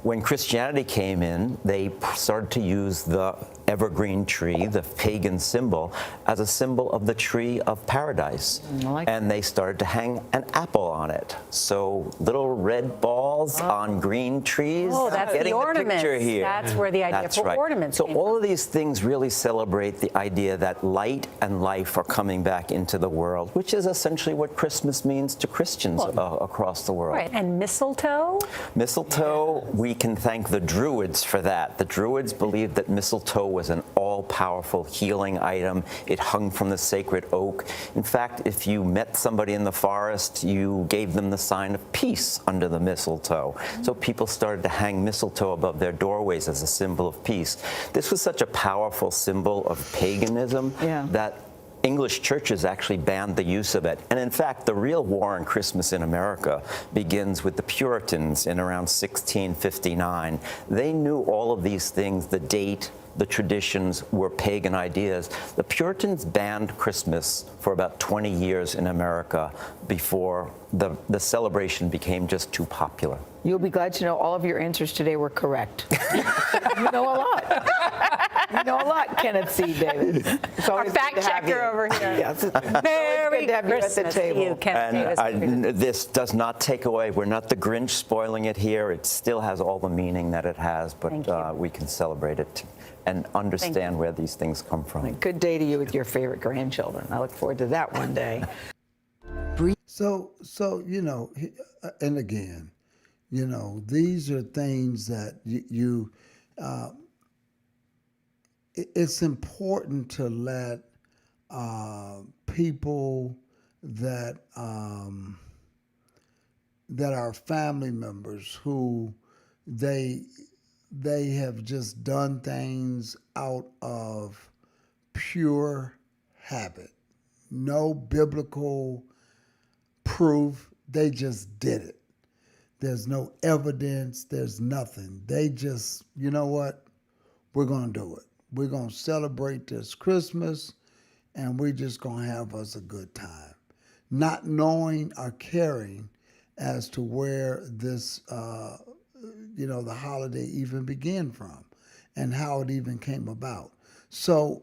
When Christianity came in, they started to use the evergreen tree, the pagan symbol, as a symbol of the tree of paradise. And they started to hang an apple on it. So little red balls on green trees. Oh, that's getting the ornaments. Picture here. That's where the idea That's for right. ornaments So came all from. of these things really celebrate the idea that light and life are coming back into the world, which is essentially what Christmas means to Christians across the world. Right, and mistletoe? Mistletoe, we can thank the Druids for that. The Druids believed that mistletoe was an all-powerful healing item. It hung from the sacred oak. In fact, if you met somebody in the forest, you gave them the sign of peace under the mistletoe. So people started to hang mistletoe above their doorways as a symbol of peace. This was such a powerful symbol of paganism that English churches actually banned the use of it. And in fact, the real war on Christmas in America begins with the Puritans in around 1659. They knew all of these things, the date, the traditions were pagan ideas. The Puritans banned Christmas for about 20 years in America before the celebration became just too popular. You'll be glad to know all of your answers today were correct. You know a lot. You know a lot, Kenneth C. Davis. It's Our always fact good to have checker you. over here. Yes. Merry good to have you at the Christmas table. to you, Kenneth Davis. This does not take away, we're not the Grinch spoiling it here. It still has all the meaning that it has, but we can celebrate it and understand where these things come from. Good day to you with your favorite grandchildren. I look forward to that one day. So you know, and again, you know, these are things that it's important to let people that are family members who they have just done things out of pure habit, no biblical proof. They just did it. There's no evidence. There's nothing. They just, you know what? We're going to do it. We're going to celebrate this Christmas, and we're just going to have us a good time. Not knowing or caring as to where this, the holiday even began from and how it even came about. So,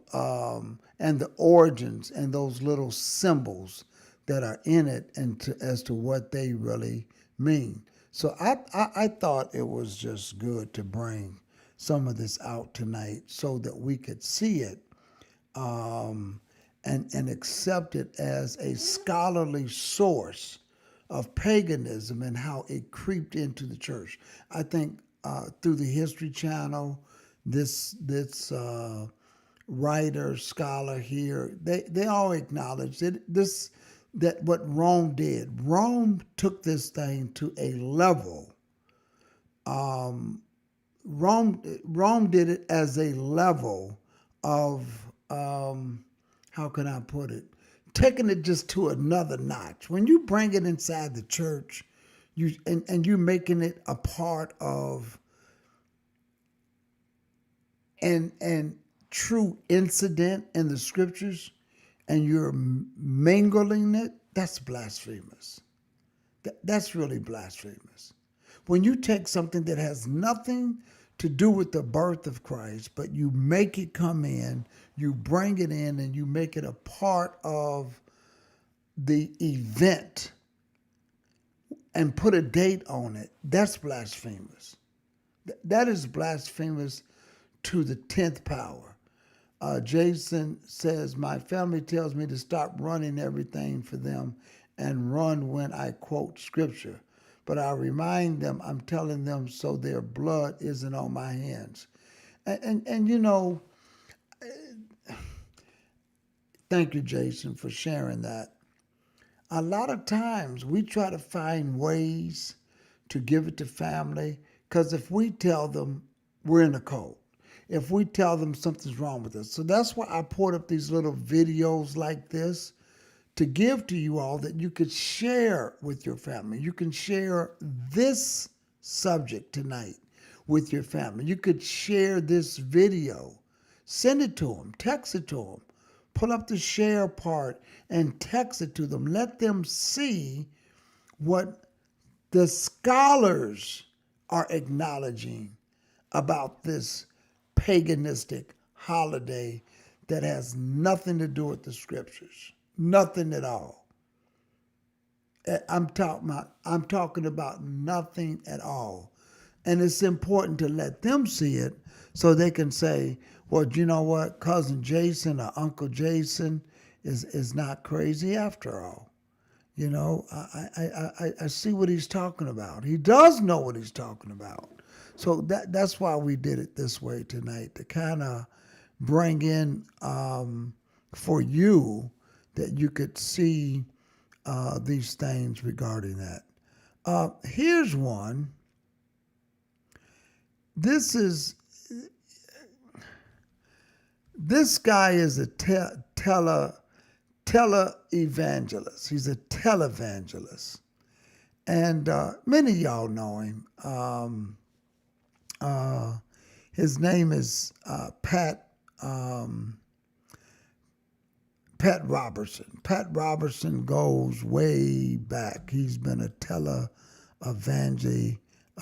and the origins and those little symbols that are in it and as to what they really mean. So I thought it was just good to bring some of this out tonight so that we could see it and accept it as a scholarly source of paganism and how it creeped into the church. I think through the History Channel, this writer, scholar here, they all acknowledge that what Rome did. Rome took this thing to a level. Rome did it as a level of, how can I put it, taking it just to another notch. When you bring it inside the church, and you're making it a part of and true incident in the scriptures, and you're mingling it, that's blasphemous. That's really blasphemous. When you take something that has nothing to do with the birth of Christ, but you make it come in, you bring it in, and you make it a part of the event and put a date on it, that's blasphemous. That is blasphemous to the 10th power. Jason says, my family tells me to stop running everything for them and run when I quote scripture. But I remind them, I'm telling them so their blood isn't on my hands. And you know, thank you, Jason, for sharing that. A lot of times we try to find ways to give it to family, because if we tell them we're in a cult, if we tell them something's wrong with us. So that's why I put up these little videos like this to give to you all that you could share with your family. You can share this subject tonight with your family. You could share this video, send it to them, text it to them, pull up the share part and text it to them. Let them see what the scholars are acknowledging about this paganistic holiday that has nothing to do with the scriptures. Nothing at all. I'm talking about nothing at all. And it's important to let them see it so they can say, well, you know what, Cousin Jason or Uncle Jason is not crazy after all. You know, I see what he's talking about. He does know what he's talking about. So that's why we did it this way tonight, to kind of bring in for you that you could see these things regarding that. Here's one. This guy is a tele-evangelist. He's a televangelist. And many of y'all know him. His name is Pat Robertson. Pat Robertson goes way back. He's been a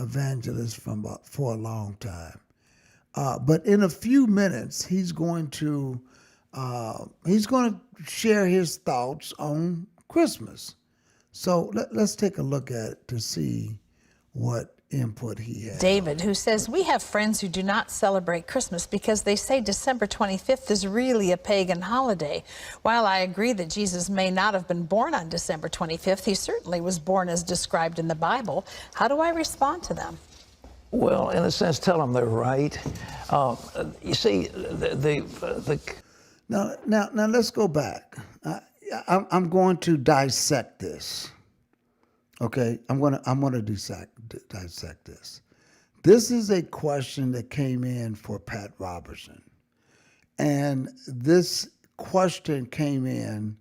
evangelist for a long time. But in a few minutes, he's going to share his thoughts on Christmas. So let's take a look at it to see what input he has. David, who says, we have friends who do not celebrate Christmas because they say December 25th is really a pagan holiday. While I agree that Jesus may not have been born on December 25th, he certainly was born as described in the Bible. How do I respond to them? Well, in a sense, tell them they're right. You see, Now let's go back. I'm going to dissect this. Okay, I'm gonna dissect this. This is a question that came in for Pat Robertson, and this question came in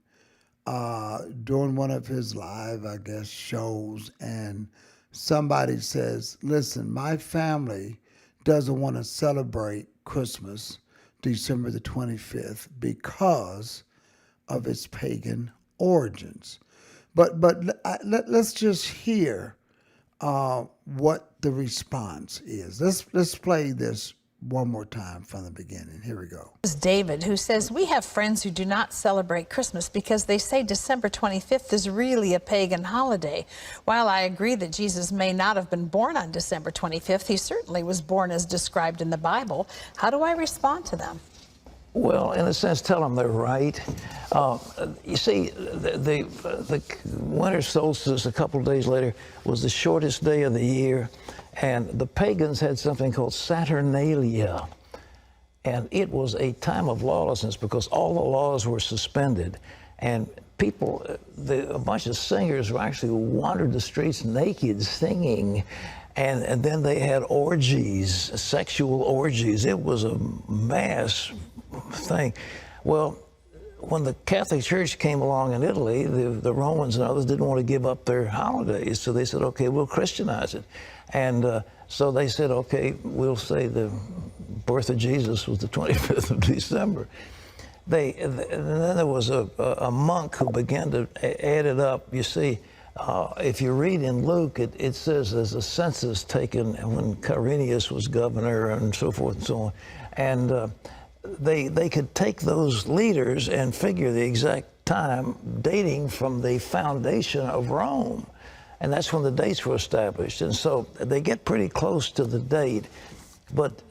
during one of his live, I guess, shows, and somebody says, "Listen, my family doesn't want to celebrate Christmas, December the 25th, because of its pagan origins." But let's just hear what the response is. Let's play this one more time from the beginning. Here we go. This is David, who says, we have friends who do not celebrate Christmas because they say December 25th is really a pagan holiday. While I agree that Jesus may not have been born on December 25th, he certainly was born as described in the Bible. How do I respond to them? Well, in a sense, tell them they're right. You see, the winter solstice a couple of days later was the shortest day of the year, and the pagans had something called Saturnalia. And it was a time of lawlessness because all the laws were suspended. And people, a bunch of singers actually wandered the streets naked singing. And then they had orgies, sexual orgies. It was a mass thing. Well, when the Catholic Church came along in Italy, the Romans and others didn't want to give up their holidays. So they said, okay, we'll Christianize it. And so they said, okay, we'll say the birth of Jesus was the 25th of December. And then there was a monk who began to add it up. You see, if you read in Luke, it says there's a census taken when Quirinius was governor and so forth and so on. And they could take those leaders and figure the exact time dating from the foundation of Rome. And that's when the dates were established. And so they get pretty close to the date. But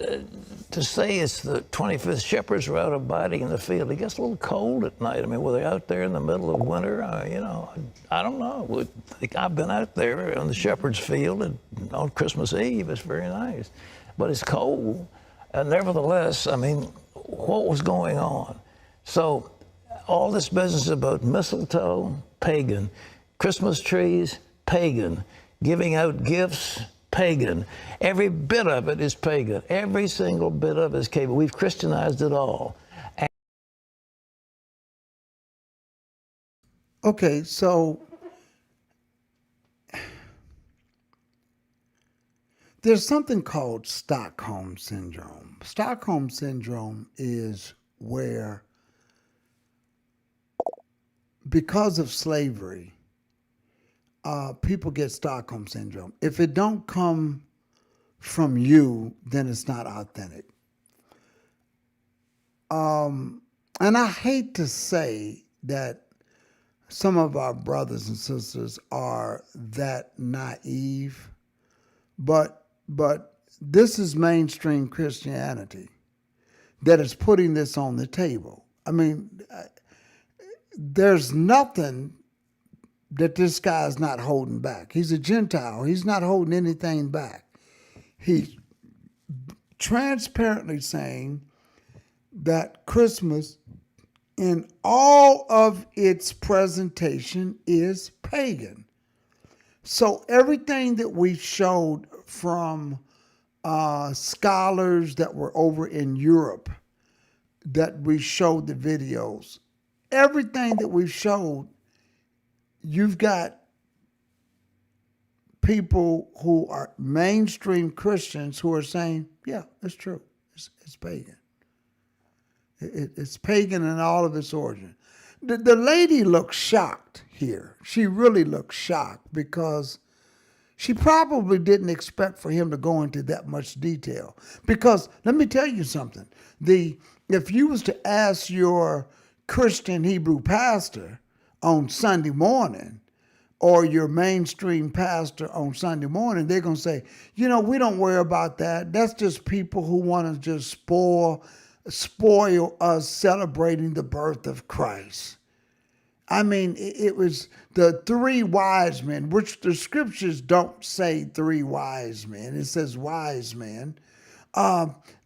to say it's the 25th, shepherds were out abiding in the field. It gets a little cold at night. I mean, were they out there in the middle of winter? You know, I don't know. I've been out there on the shepherd's field on Christmas Eve. It's very nice. But it's cold. And nevertheless, I mean, what was going on? So all this business about mistletoe, pagan. Christmas trees, pagan. Giving out gifts, pagan. Every bit of it is pagan. Every single bit of it is pagan. We've Christianized it all. Okay, so there's something called Stockholm Syndrome. Stockholm Syndrome is where, because of slavery, people get Stockholm Syndrome. If it don't come from you, then it's not authentic. And I hate to say that some of our brothers and sisters are that naive, but this is mainstream Christianity that is putting this on the table. I mean, there's nothing that this guy is not holding back. He's a Gentile. He's not holding anything back. He's transparently saying that Christmas, in all of its presentation, is pagan. So everything that we showed from scholars that were over in Europe, that we showed the videos, everything that we showed, you've got people who are mainstream Christians who are saying, yeah, it's true. It's pagan. It's pagan in all of its origin. The lady looks shocked here. She really looks shocked because she probably didn't expect for him to go into that much detail. Because let me tell you something. If you was to ask your Christian Hebrew pastor on Sunday morning, or your mainstream pastor on Sunday morning, they're going to say, you know, we don't worry about that. That's just people who want to just spoil us celebrating the birth of Christ. I mean, it was the three wise men, which the scriptures don't say three wise men. It says wise men.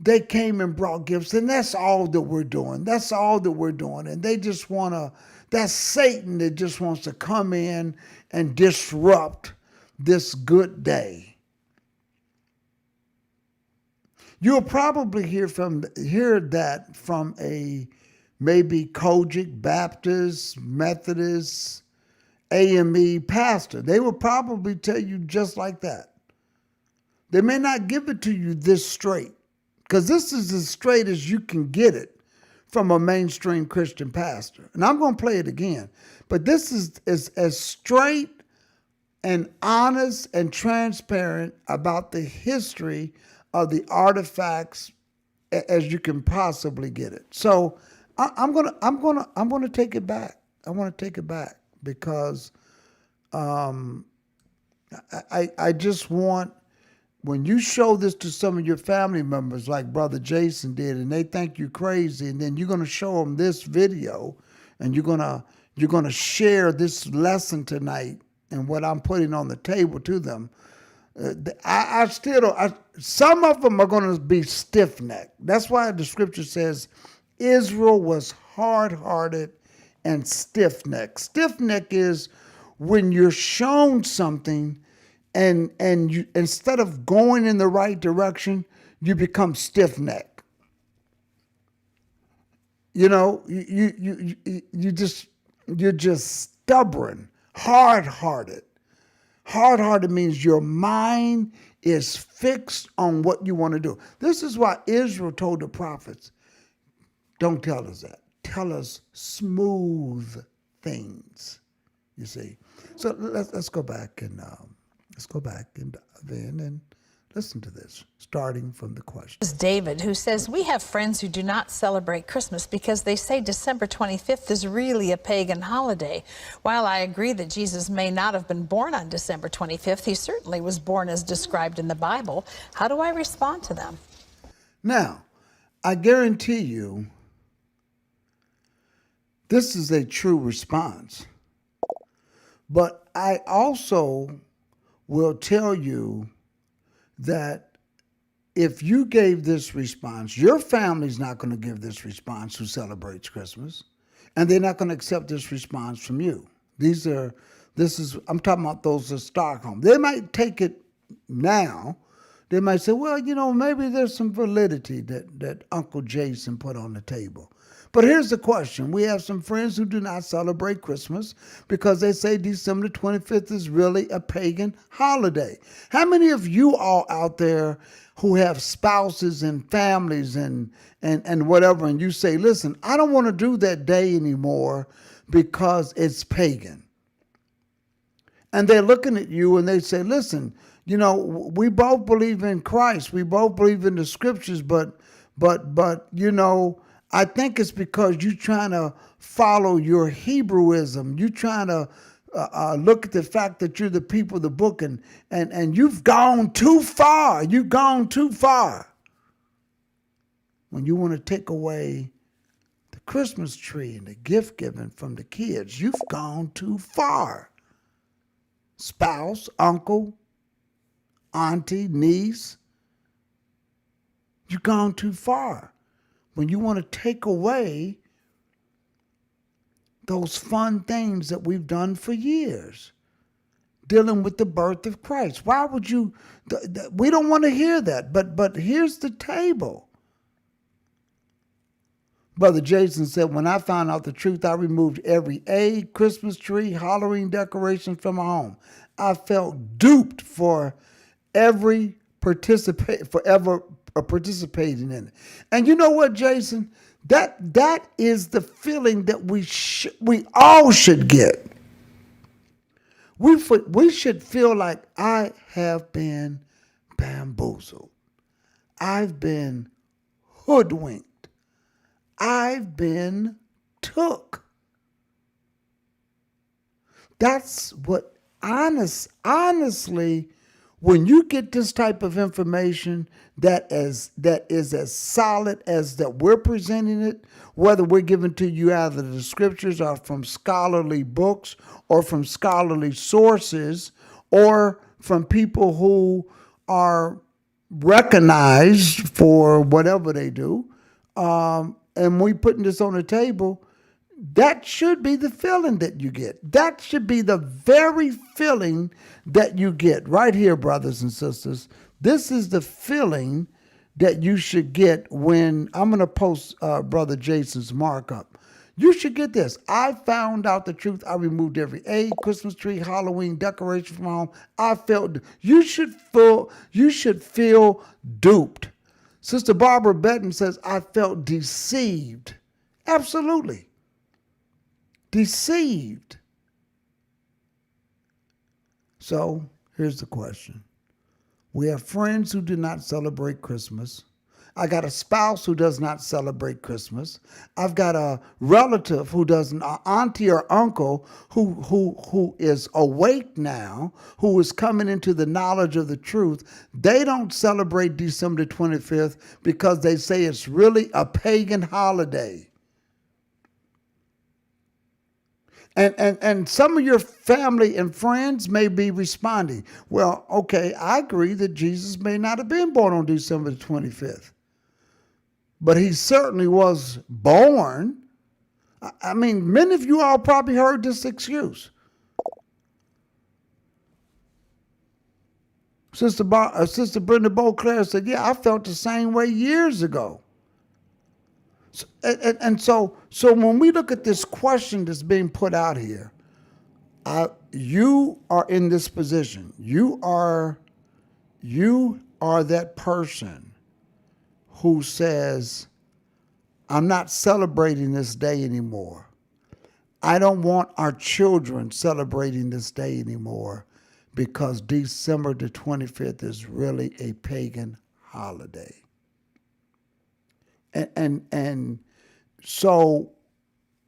They came and brought gifts, and that's all that we're doing. That's all that we're doing. And they just want to, that's Satan that just wants to come in and disrupt this good day. You'll probably hear that from a maybe Kojic, Baptist, Methodist, AME pastor. They will probably tell you just like that. They may not give it to you this straight, because this is as straight as you can get it from a mainstream Christian pastor. And I'm going to play it again. But this is as straight and honest and transparent about the history of the artifacts as you can possibly get it. So I'm gonna take it back. I want to take it back because I just want when you show this to some of your family members, like Brother Jason did, and they think you crazy, and then you're going to show them this video, and you're gonna share this lesson tonight and what I'm putting on the table to them. I still don't. Some of them are going to be stiff-necked. That's why the scripture says Israel was hard-hearted and stiff-necked. Stiff-necked is when you're shown something and you, instead of going in the right direction, you become stiff-necked. You know, you're just stubborn, hard-hearted. Hard-hearted means your mind is fixed on what you want to do. This is why Israel told the prophets, don't tell us that. Tell us smooth things, you see. So let's go back and then and listen to this, starting from the question. This is David, who says, we have friends who do not celebrate Christmas because they say December 25th is really a pagan holiday. While I agree that Jesus may not have been born on December 25th, he certainly was born as described in the Bible. How do I respond to them? Now, I guarantee you, this is a true response. But I also will tell you that if you gave this response, your family's not going to give this response who celebrates Christmas, and they're not going to accept this response from you. I'm talking about those in Stockholm. They might take it now. They might say, well, you know, maybe there's some validity that Uncle Jason put on the table. But here's the question. We have some friends who do not celebrate Christmas because they say December 25th is really a pagan holiday. How many of you all out there who have spouses and families and whatever, and you say, listen, I don't want to do that day anymore because it's pagan? And they're looking at you and they say, listen, you know, we both believe in Christ. We both believe in the scriptures, but you know, I think it's because you're trying to follow your Hebrewism. You're trying to look at the fact that you're the people of the book, and you've gone too far. You've gone too far. When you want to take away the Christmas tree and the gift giving from the kids, you've gone too far. Spouse, uncle, auntie, niece, you've gone too far. When you want to take away those fun things that we've done for years, dealing with the birth of Christ. Why would you? We don't want to hear that, but here's the table. Brother Jason said, when I found out the truth, I removed every egg, Christmas tree, Halloween decoration from my home. I felt duped for ever participating in it. And you know what, Jason? That is the feeling that we all should get. We should feel like I have been bamboozled. I've been hoodwinked. I've been took. That's what honestly, when you get this type of information that is as solid as that we're presenting it, whether we're giving to you either the scriptures or from scholarly books or from scholarly sources or from people who are recognized for whatever they do, and we putting this on the table, that should be the feeling that you get. That should be the very feeling that you get right here, brothers and sisters. This is the feeling that you should get when I'm going to post Brother Jason's markup. You should get this. I found out the truth. I removed every egg, Christmas tree, Halloween decoration from home. I felt you should feel duped. Sister Barbara Benton says, I felt deceived. Absolutely. Deceived. So here's the question. We have friends who do not celebrate Christmas, I got a spouse who does not celebrate Christmas. I've got a relative who doesn't, an auntie or uncle who is awake now, who is coming into the knowledge of the truth. They don't celebrate December 25th because they say it's really a pagan holiday. And some of your family and friends may be responding, well, okay, I agree that Jesus may not have been born on December the 25th, but he certainly was born. I mean, many of you all probably heard this excuse. Sister Brenda Beauclair said, yeah, I felt the same way years ago. So when we look at this question that's being put out here, you are in this position. You are that person who says, I'm not celebrating this day anymore. I don't want our children celebrating this day anymore because December the 25th is really a pagan holiday. And so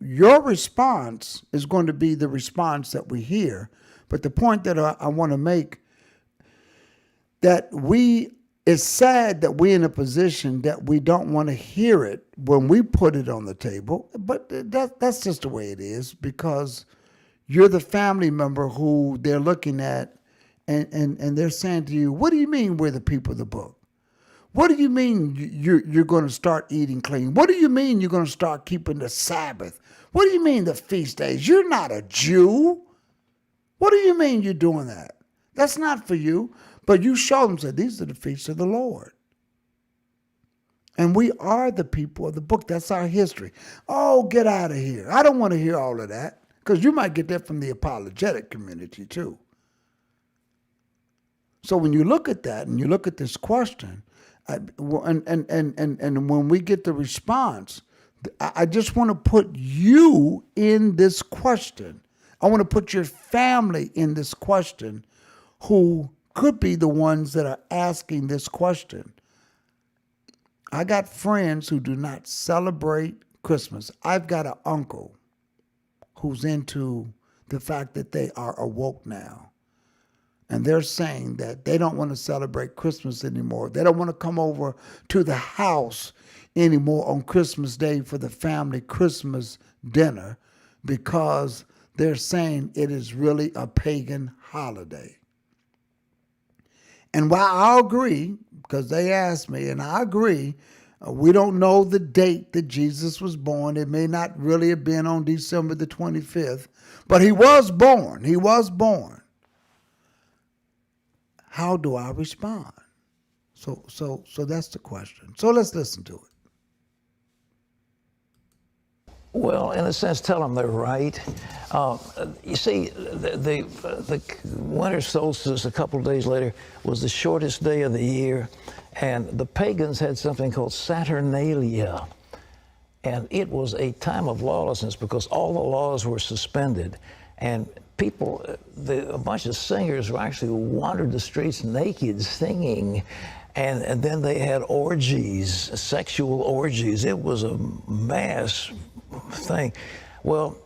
your response is going to be the response that we hear. But the point that I want to make, that it's sad that we're in a position that we don't want to hear it when we put it on the table. But that's just the way it is, because you're the family member who they're looking at and they're saying to you, what do you mean we're the people of the book? What do you mean you're going to start eating clean? What do you mean you're going to start keeping the Sabbath? What do you mean the feast days? You're not a Jew. What do you mean you're doing that? That's not for you. But you show them, say, these are the feasts of the Lord. And we are the people of the book. That's our history. Oh, get out of here. I don't want to hear all of that, because you might get that from the apologetic community too. So when you look at that and you look at this question, and when we get the response, I just want to put you in this question. I want to put your family in this question, who could be the ones that are asking this question. I got friends who do not celebrate Christmas. I've got an uncle who's into the fact that they are awoke now. And they're saying that they don't want to celebrate Christmas anymore. They don't want to come over to the house anymore on Christmas Day for the family Christmas dinner, because they're saying it is really a pagan holiday. And while I agree, because they asked me, and I agree, we don't know the date that Jesus was born. It may not really have been on December the 25th, but he was born. He was born. How do I respond? So that's the question. So let's listen to it. Well, in a sense, tell them they're right. You see, the winter solstice a couple of days later was the shortest day of the year, and the pagans had something called Saturnalia, and it was a time of lawlessness because all the laws were suspended, and people, a bunch of singers actually wandered the streets naked singing, and then they had orgies, sexual orgies. It was a mass thing. Well,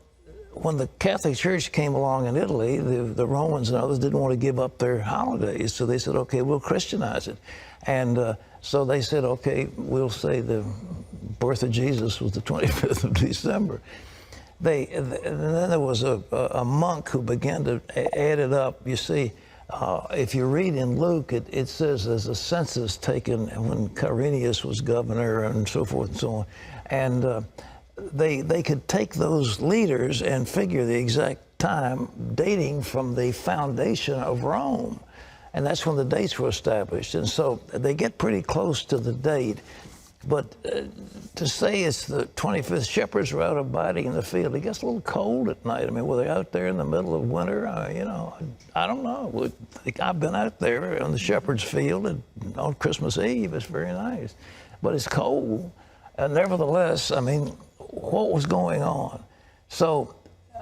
when the Catholic Church came along in Italy, the Romans and others didn't want to give up their holidays, so they said, okay, we'll Christianize it. And so they said, okay, we'll say the birth of Jesus was the 25th of December. And then there was a monk who began to add it up. You see, if you read in Luke, it says there's a census taken when Quirinius was governor and so forth and so on. And they could take those leaders and figure the exact time dating from the foundation of Rome. And that's when the dates were established. And so they get pretty close to the date. But to say it's the 25th, shepherds were out abiding in the field. It gets a little cold at night. I mean, were they out there in the middle of winter? You know, I don't know. I've been out there on the shepherd's field on Christmas Eve. It's very nice. But it's cold. And nevertheless, I mean, what was going on? So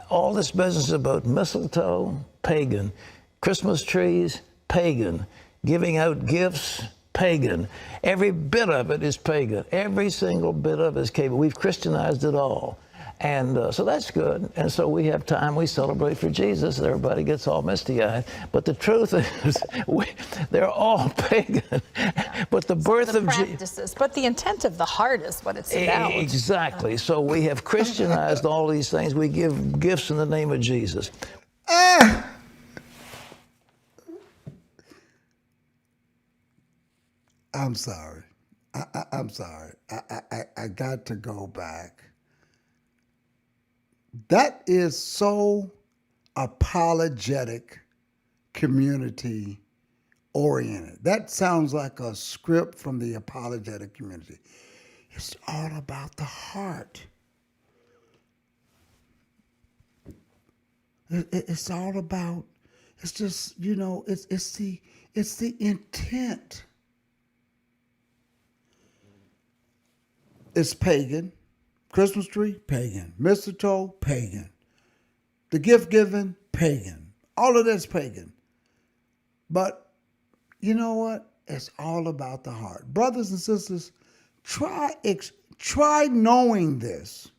all this business about mistletoe, pagan. Christmas trees, pagan. Giving out gifts, pagan. Every bit of it is pagan. Every single bit of it is pagan. We've Christianized it all. And so that's good. And so we have time, we celebrate for Jesus. Everybody gets all misty-eyed. But the truth is, they're all pagan. But the birth of Jesus. But the intent of the heart is what it's about. Exactly. So we have Christianized all these things. We give gifts in the name of Jesus. I'm sorry. I'm sorry. I got to go back. That is so apologetic, community oriented. That sounds like a script from the apologetic community. It's all about the heart. It's all about, it's just, it's the intent. It's pagan. Christmas tree, pagan. Mistletoe, pagan. The gift giving, pagan. All of that's pagan. But you know what? It's all about the heart. Brothers and sisters, try knowing this.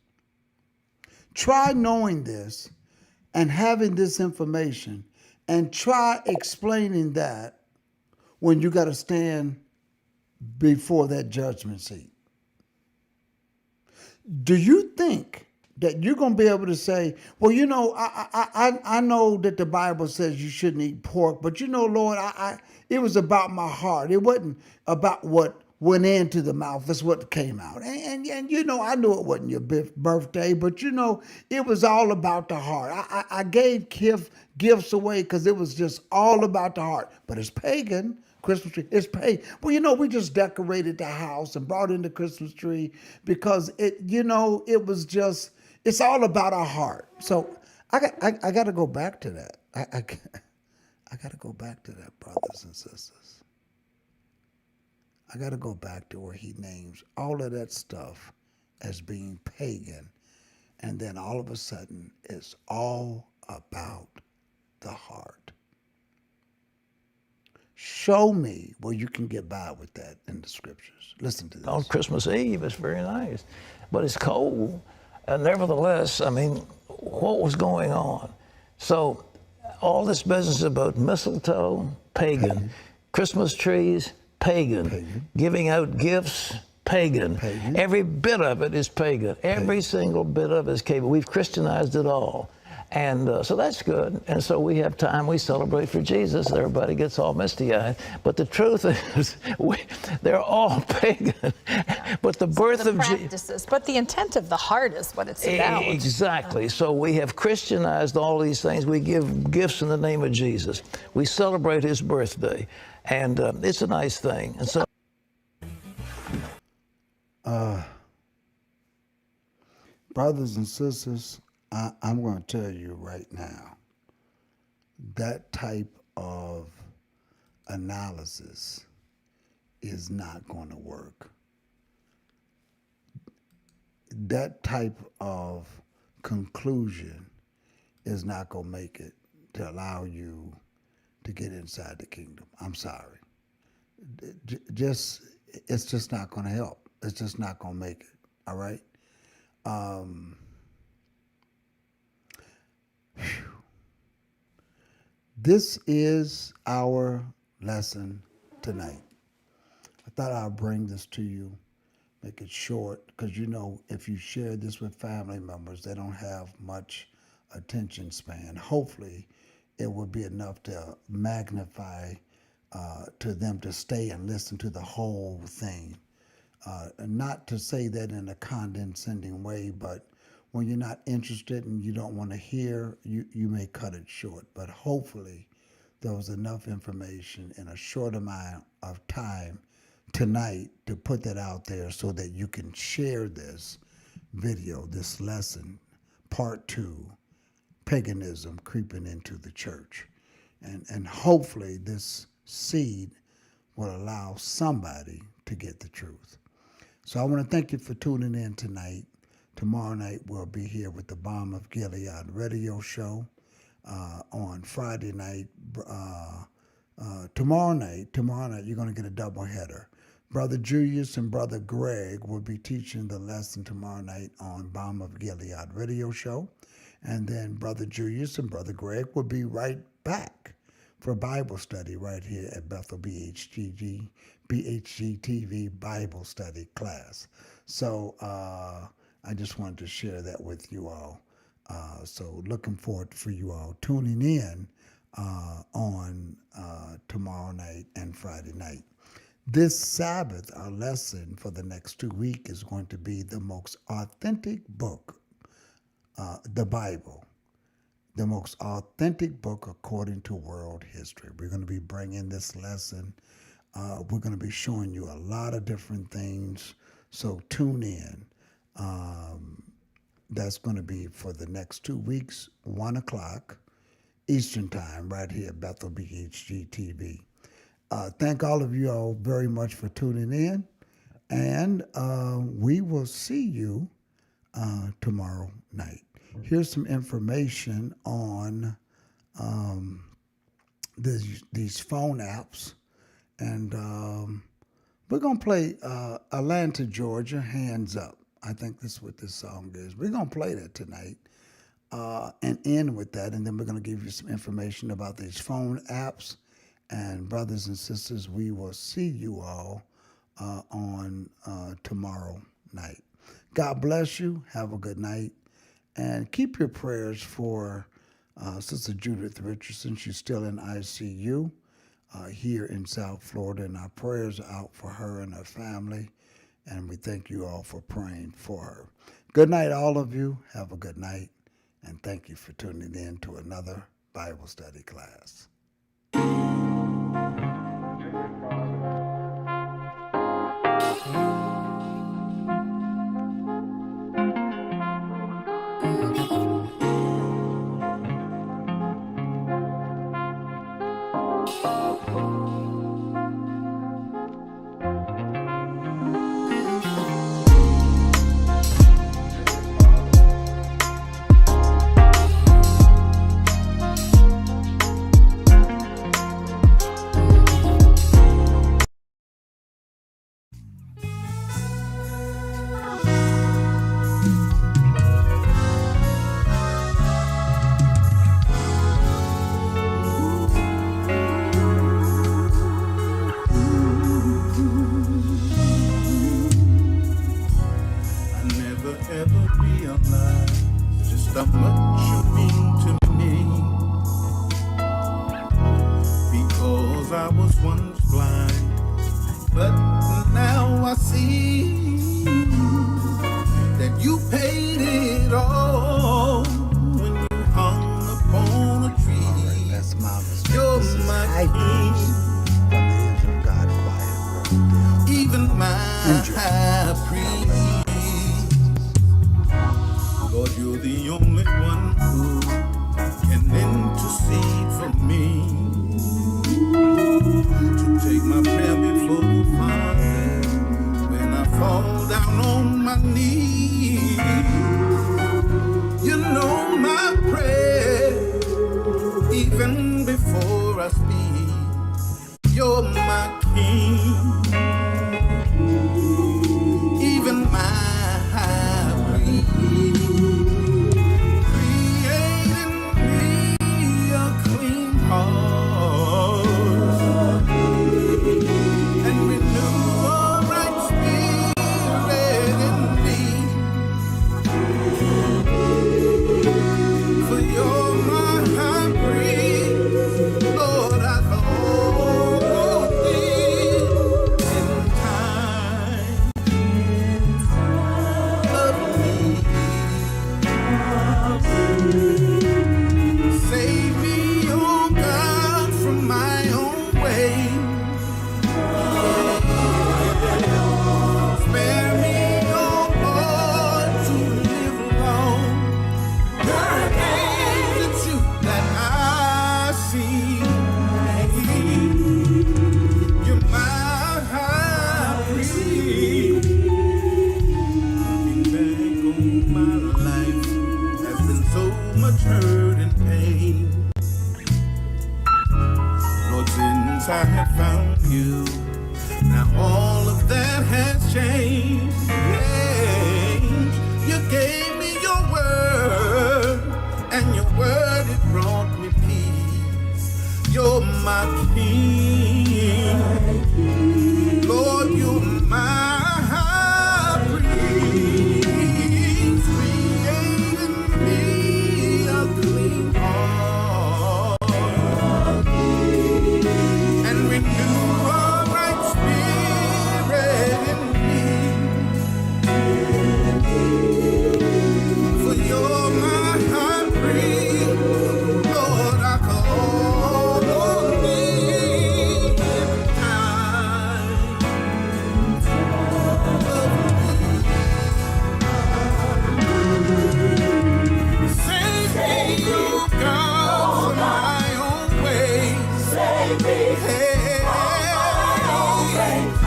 Try knowing this and having this information, and try explaining that when you got to stand before that judgment seat. Do you think that you're going to be able to say, well, I know that the Bible says you shouldn't eat pork, but Lord, it was about my heart. It wasn't about what went into the mouth. It's what came out. And I knew it wasn't your birthday, but it was all about the heart. I gave gifts away because it was just all about the heart. But it's pagan. Christmas tree, it's pagan. Well, we just decorated the house and brought in the Christmas tree because it was just, it's all about our heart. So I got to go back to that. I got to go back to that, brothers and sisters. I got to go back to where he names all of that stuff as being pagan. And then all of a sudden, it's all about the heart. Show me where you can get by with that in the scriptures. Listen to this. On Christmas Eve, it's very nice, but it's cold. And nevertheless, what was going on? So all this business about mistletoe, pagan. Christmas trees, pagan. Giving out gifts, pagan. Every bit of it is pagan. Every single bit of it is pagan. We've Christianized it all. And so that's good. And so we have time, we celebrate for Jesus. Everybody gets all misty-eyed. But the truth is, they're all pagan. But the birth of Jesus. But the intent of the heart is what it's about. Exactly. So we have Christianized all these things. We give gifts in the name of Jesus. We celebrate his birthday. And it's a nice thing. And so, brothers and sisters, I'm going to tell you right now, that type of analysis is not going to work. That type of conclusion is not going to make it to allow you to get inside the kingdom. I'm sorry. It's just not going to help. It's just not going to make it. All right? This is our lesson tonight. I thought I'd bring this to you, make it short, because if you share this with family members, they don't have much attention span. Hopefully, it will be enough to magnify to them to stay and listen to the whole thing. Not to say that in a condescending way, but when you're not interested and you don't want to hear, you may cut it short. But hopefully there was enough information in a short amount of time tonight to put that out there so that you can share this video, this lesson, part 2, paganism creeping into the church. And hopefully this seed will allow somebody to get the truth. So I want to thank you for tuning in tonight. Tomorrow night, we'll be here with the Balm of Gilead radio show. On Friday night, Tomorrow night, you're going to get a double header. Brother Julius and Brother Greg will be teaching the lesson tomorrow night on Balm of Gilead radio show. And then Brother Julius and Brother Greg will be right back for Bible study right here at Bethel BHG-TV Bible study class. So I just wanted to share that with you all. So looking forward for you all tuning in on tomorrow night and Friday night. This Sabbath, our lesson for the next 2 weeks is going to be the most authentic book, the Bible, the most authentic book according to world history. We're going to be bringing this lesson. We're going to be showing you a lot of different things, so tune in. That's going to be for the next 2 weeks, 1 o'clock Eastern Time, right here at Bethel BHG-TV. Thank all of you all very much for tuning in, and we will see you tomorrow night. Here's some information on these phone apps, and we're going to play Atlanta, Georgia, Hands Up. I think this is what this song is. We're going to play that tonight and end with that, and then we're going to give you some information about these phone apps. And brothers and sisters, we will see you all on tomorrow night. God bless you. Have a good night. And keep your prayers for Sister Judith Richardson. She's still in ICU here in South Florida, and our prayers are out for her and her family. And we thank you all for praying for her. Good night, all of you. Have a good night. And thank you for tuning in to another Bible study class. Lord, you're the only one who can intercede for me. To take my prayer before the Father when I fall down on my knees. You know my prayer even before I speak. You're my King. Even my high priest, create in me a clean heart and renew a right spirit in me. For you're my high priest, Lord, I hold thee. I have found you. Now all of that has changed. You gave me your word, and your word, it brought me peace. You're my king. Lord, you're my high priest. Create in me a clean heart and renew a right spirit in me. For you're my high priest, Lord, I call on thee in times of need. Save me, oh God, from my own ways. Save me.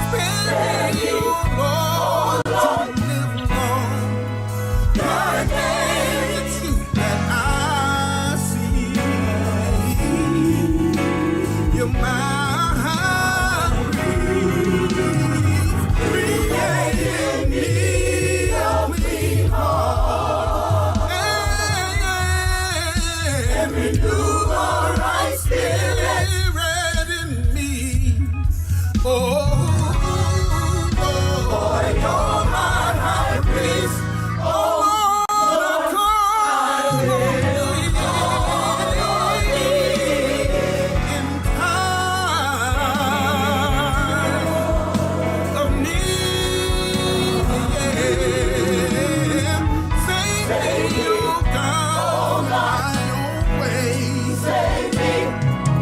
Spare me, oh Lord, to live long. Your name, the truth that I see. You're my high priest. Create in me a clean heart and renew a right spirit in me. Oh, Lord, you're my high priest. Oh, Lord, I'm calling on thee in time of need. Save me, oh God, my own ways. Save me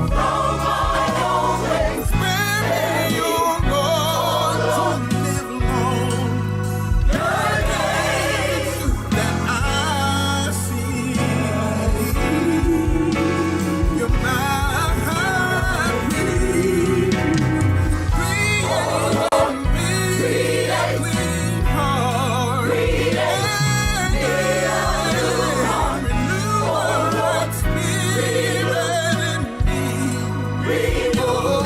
from my own ways. Spare me, oh Lord, to live long. Your name that I see. You're my high priest. Create in me a clean heart. Renew a right spirit in me. Oh,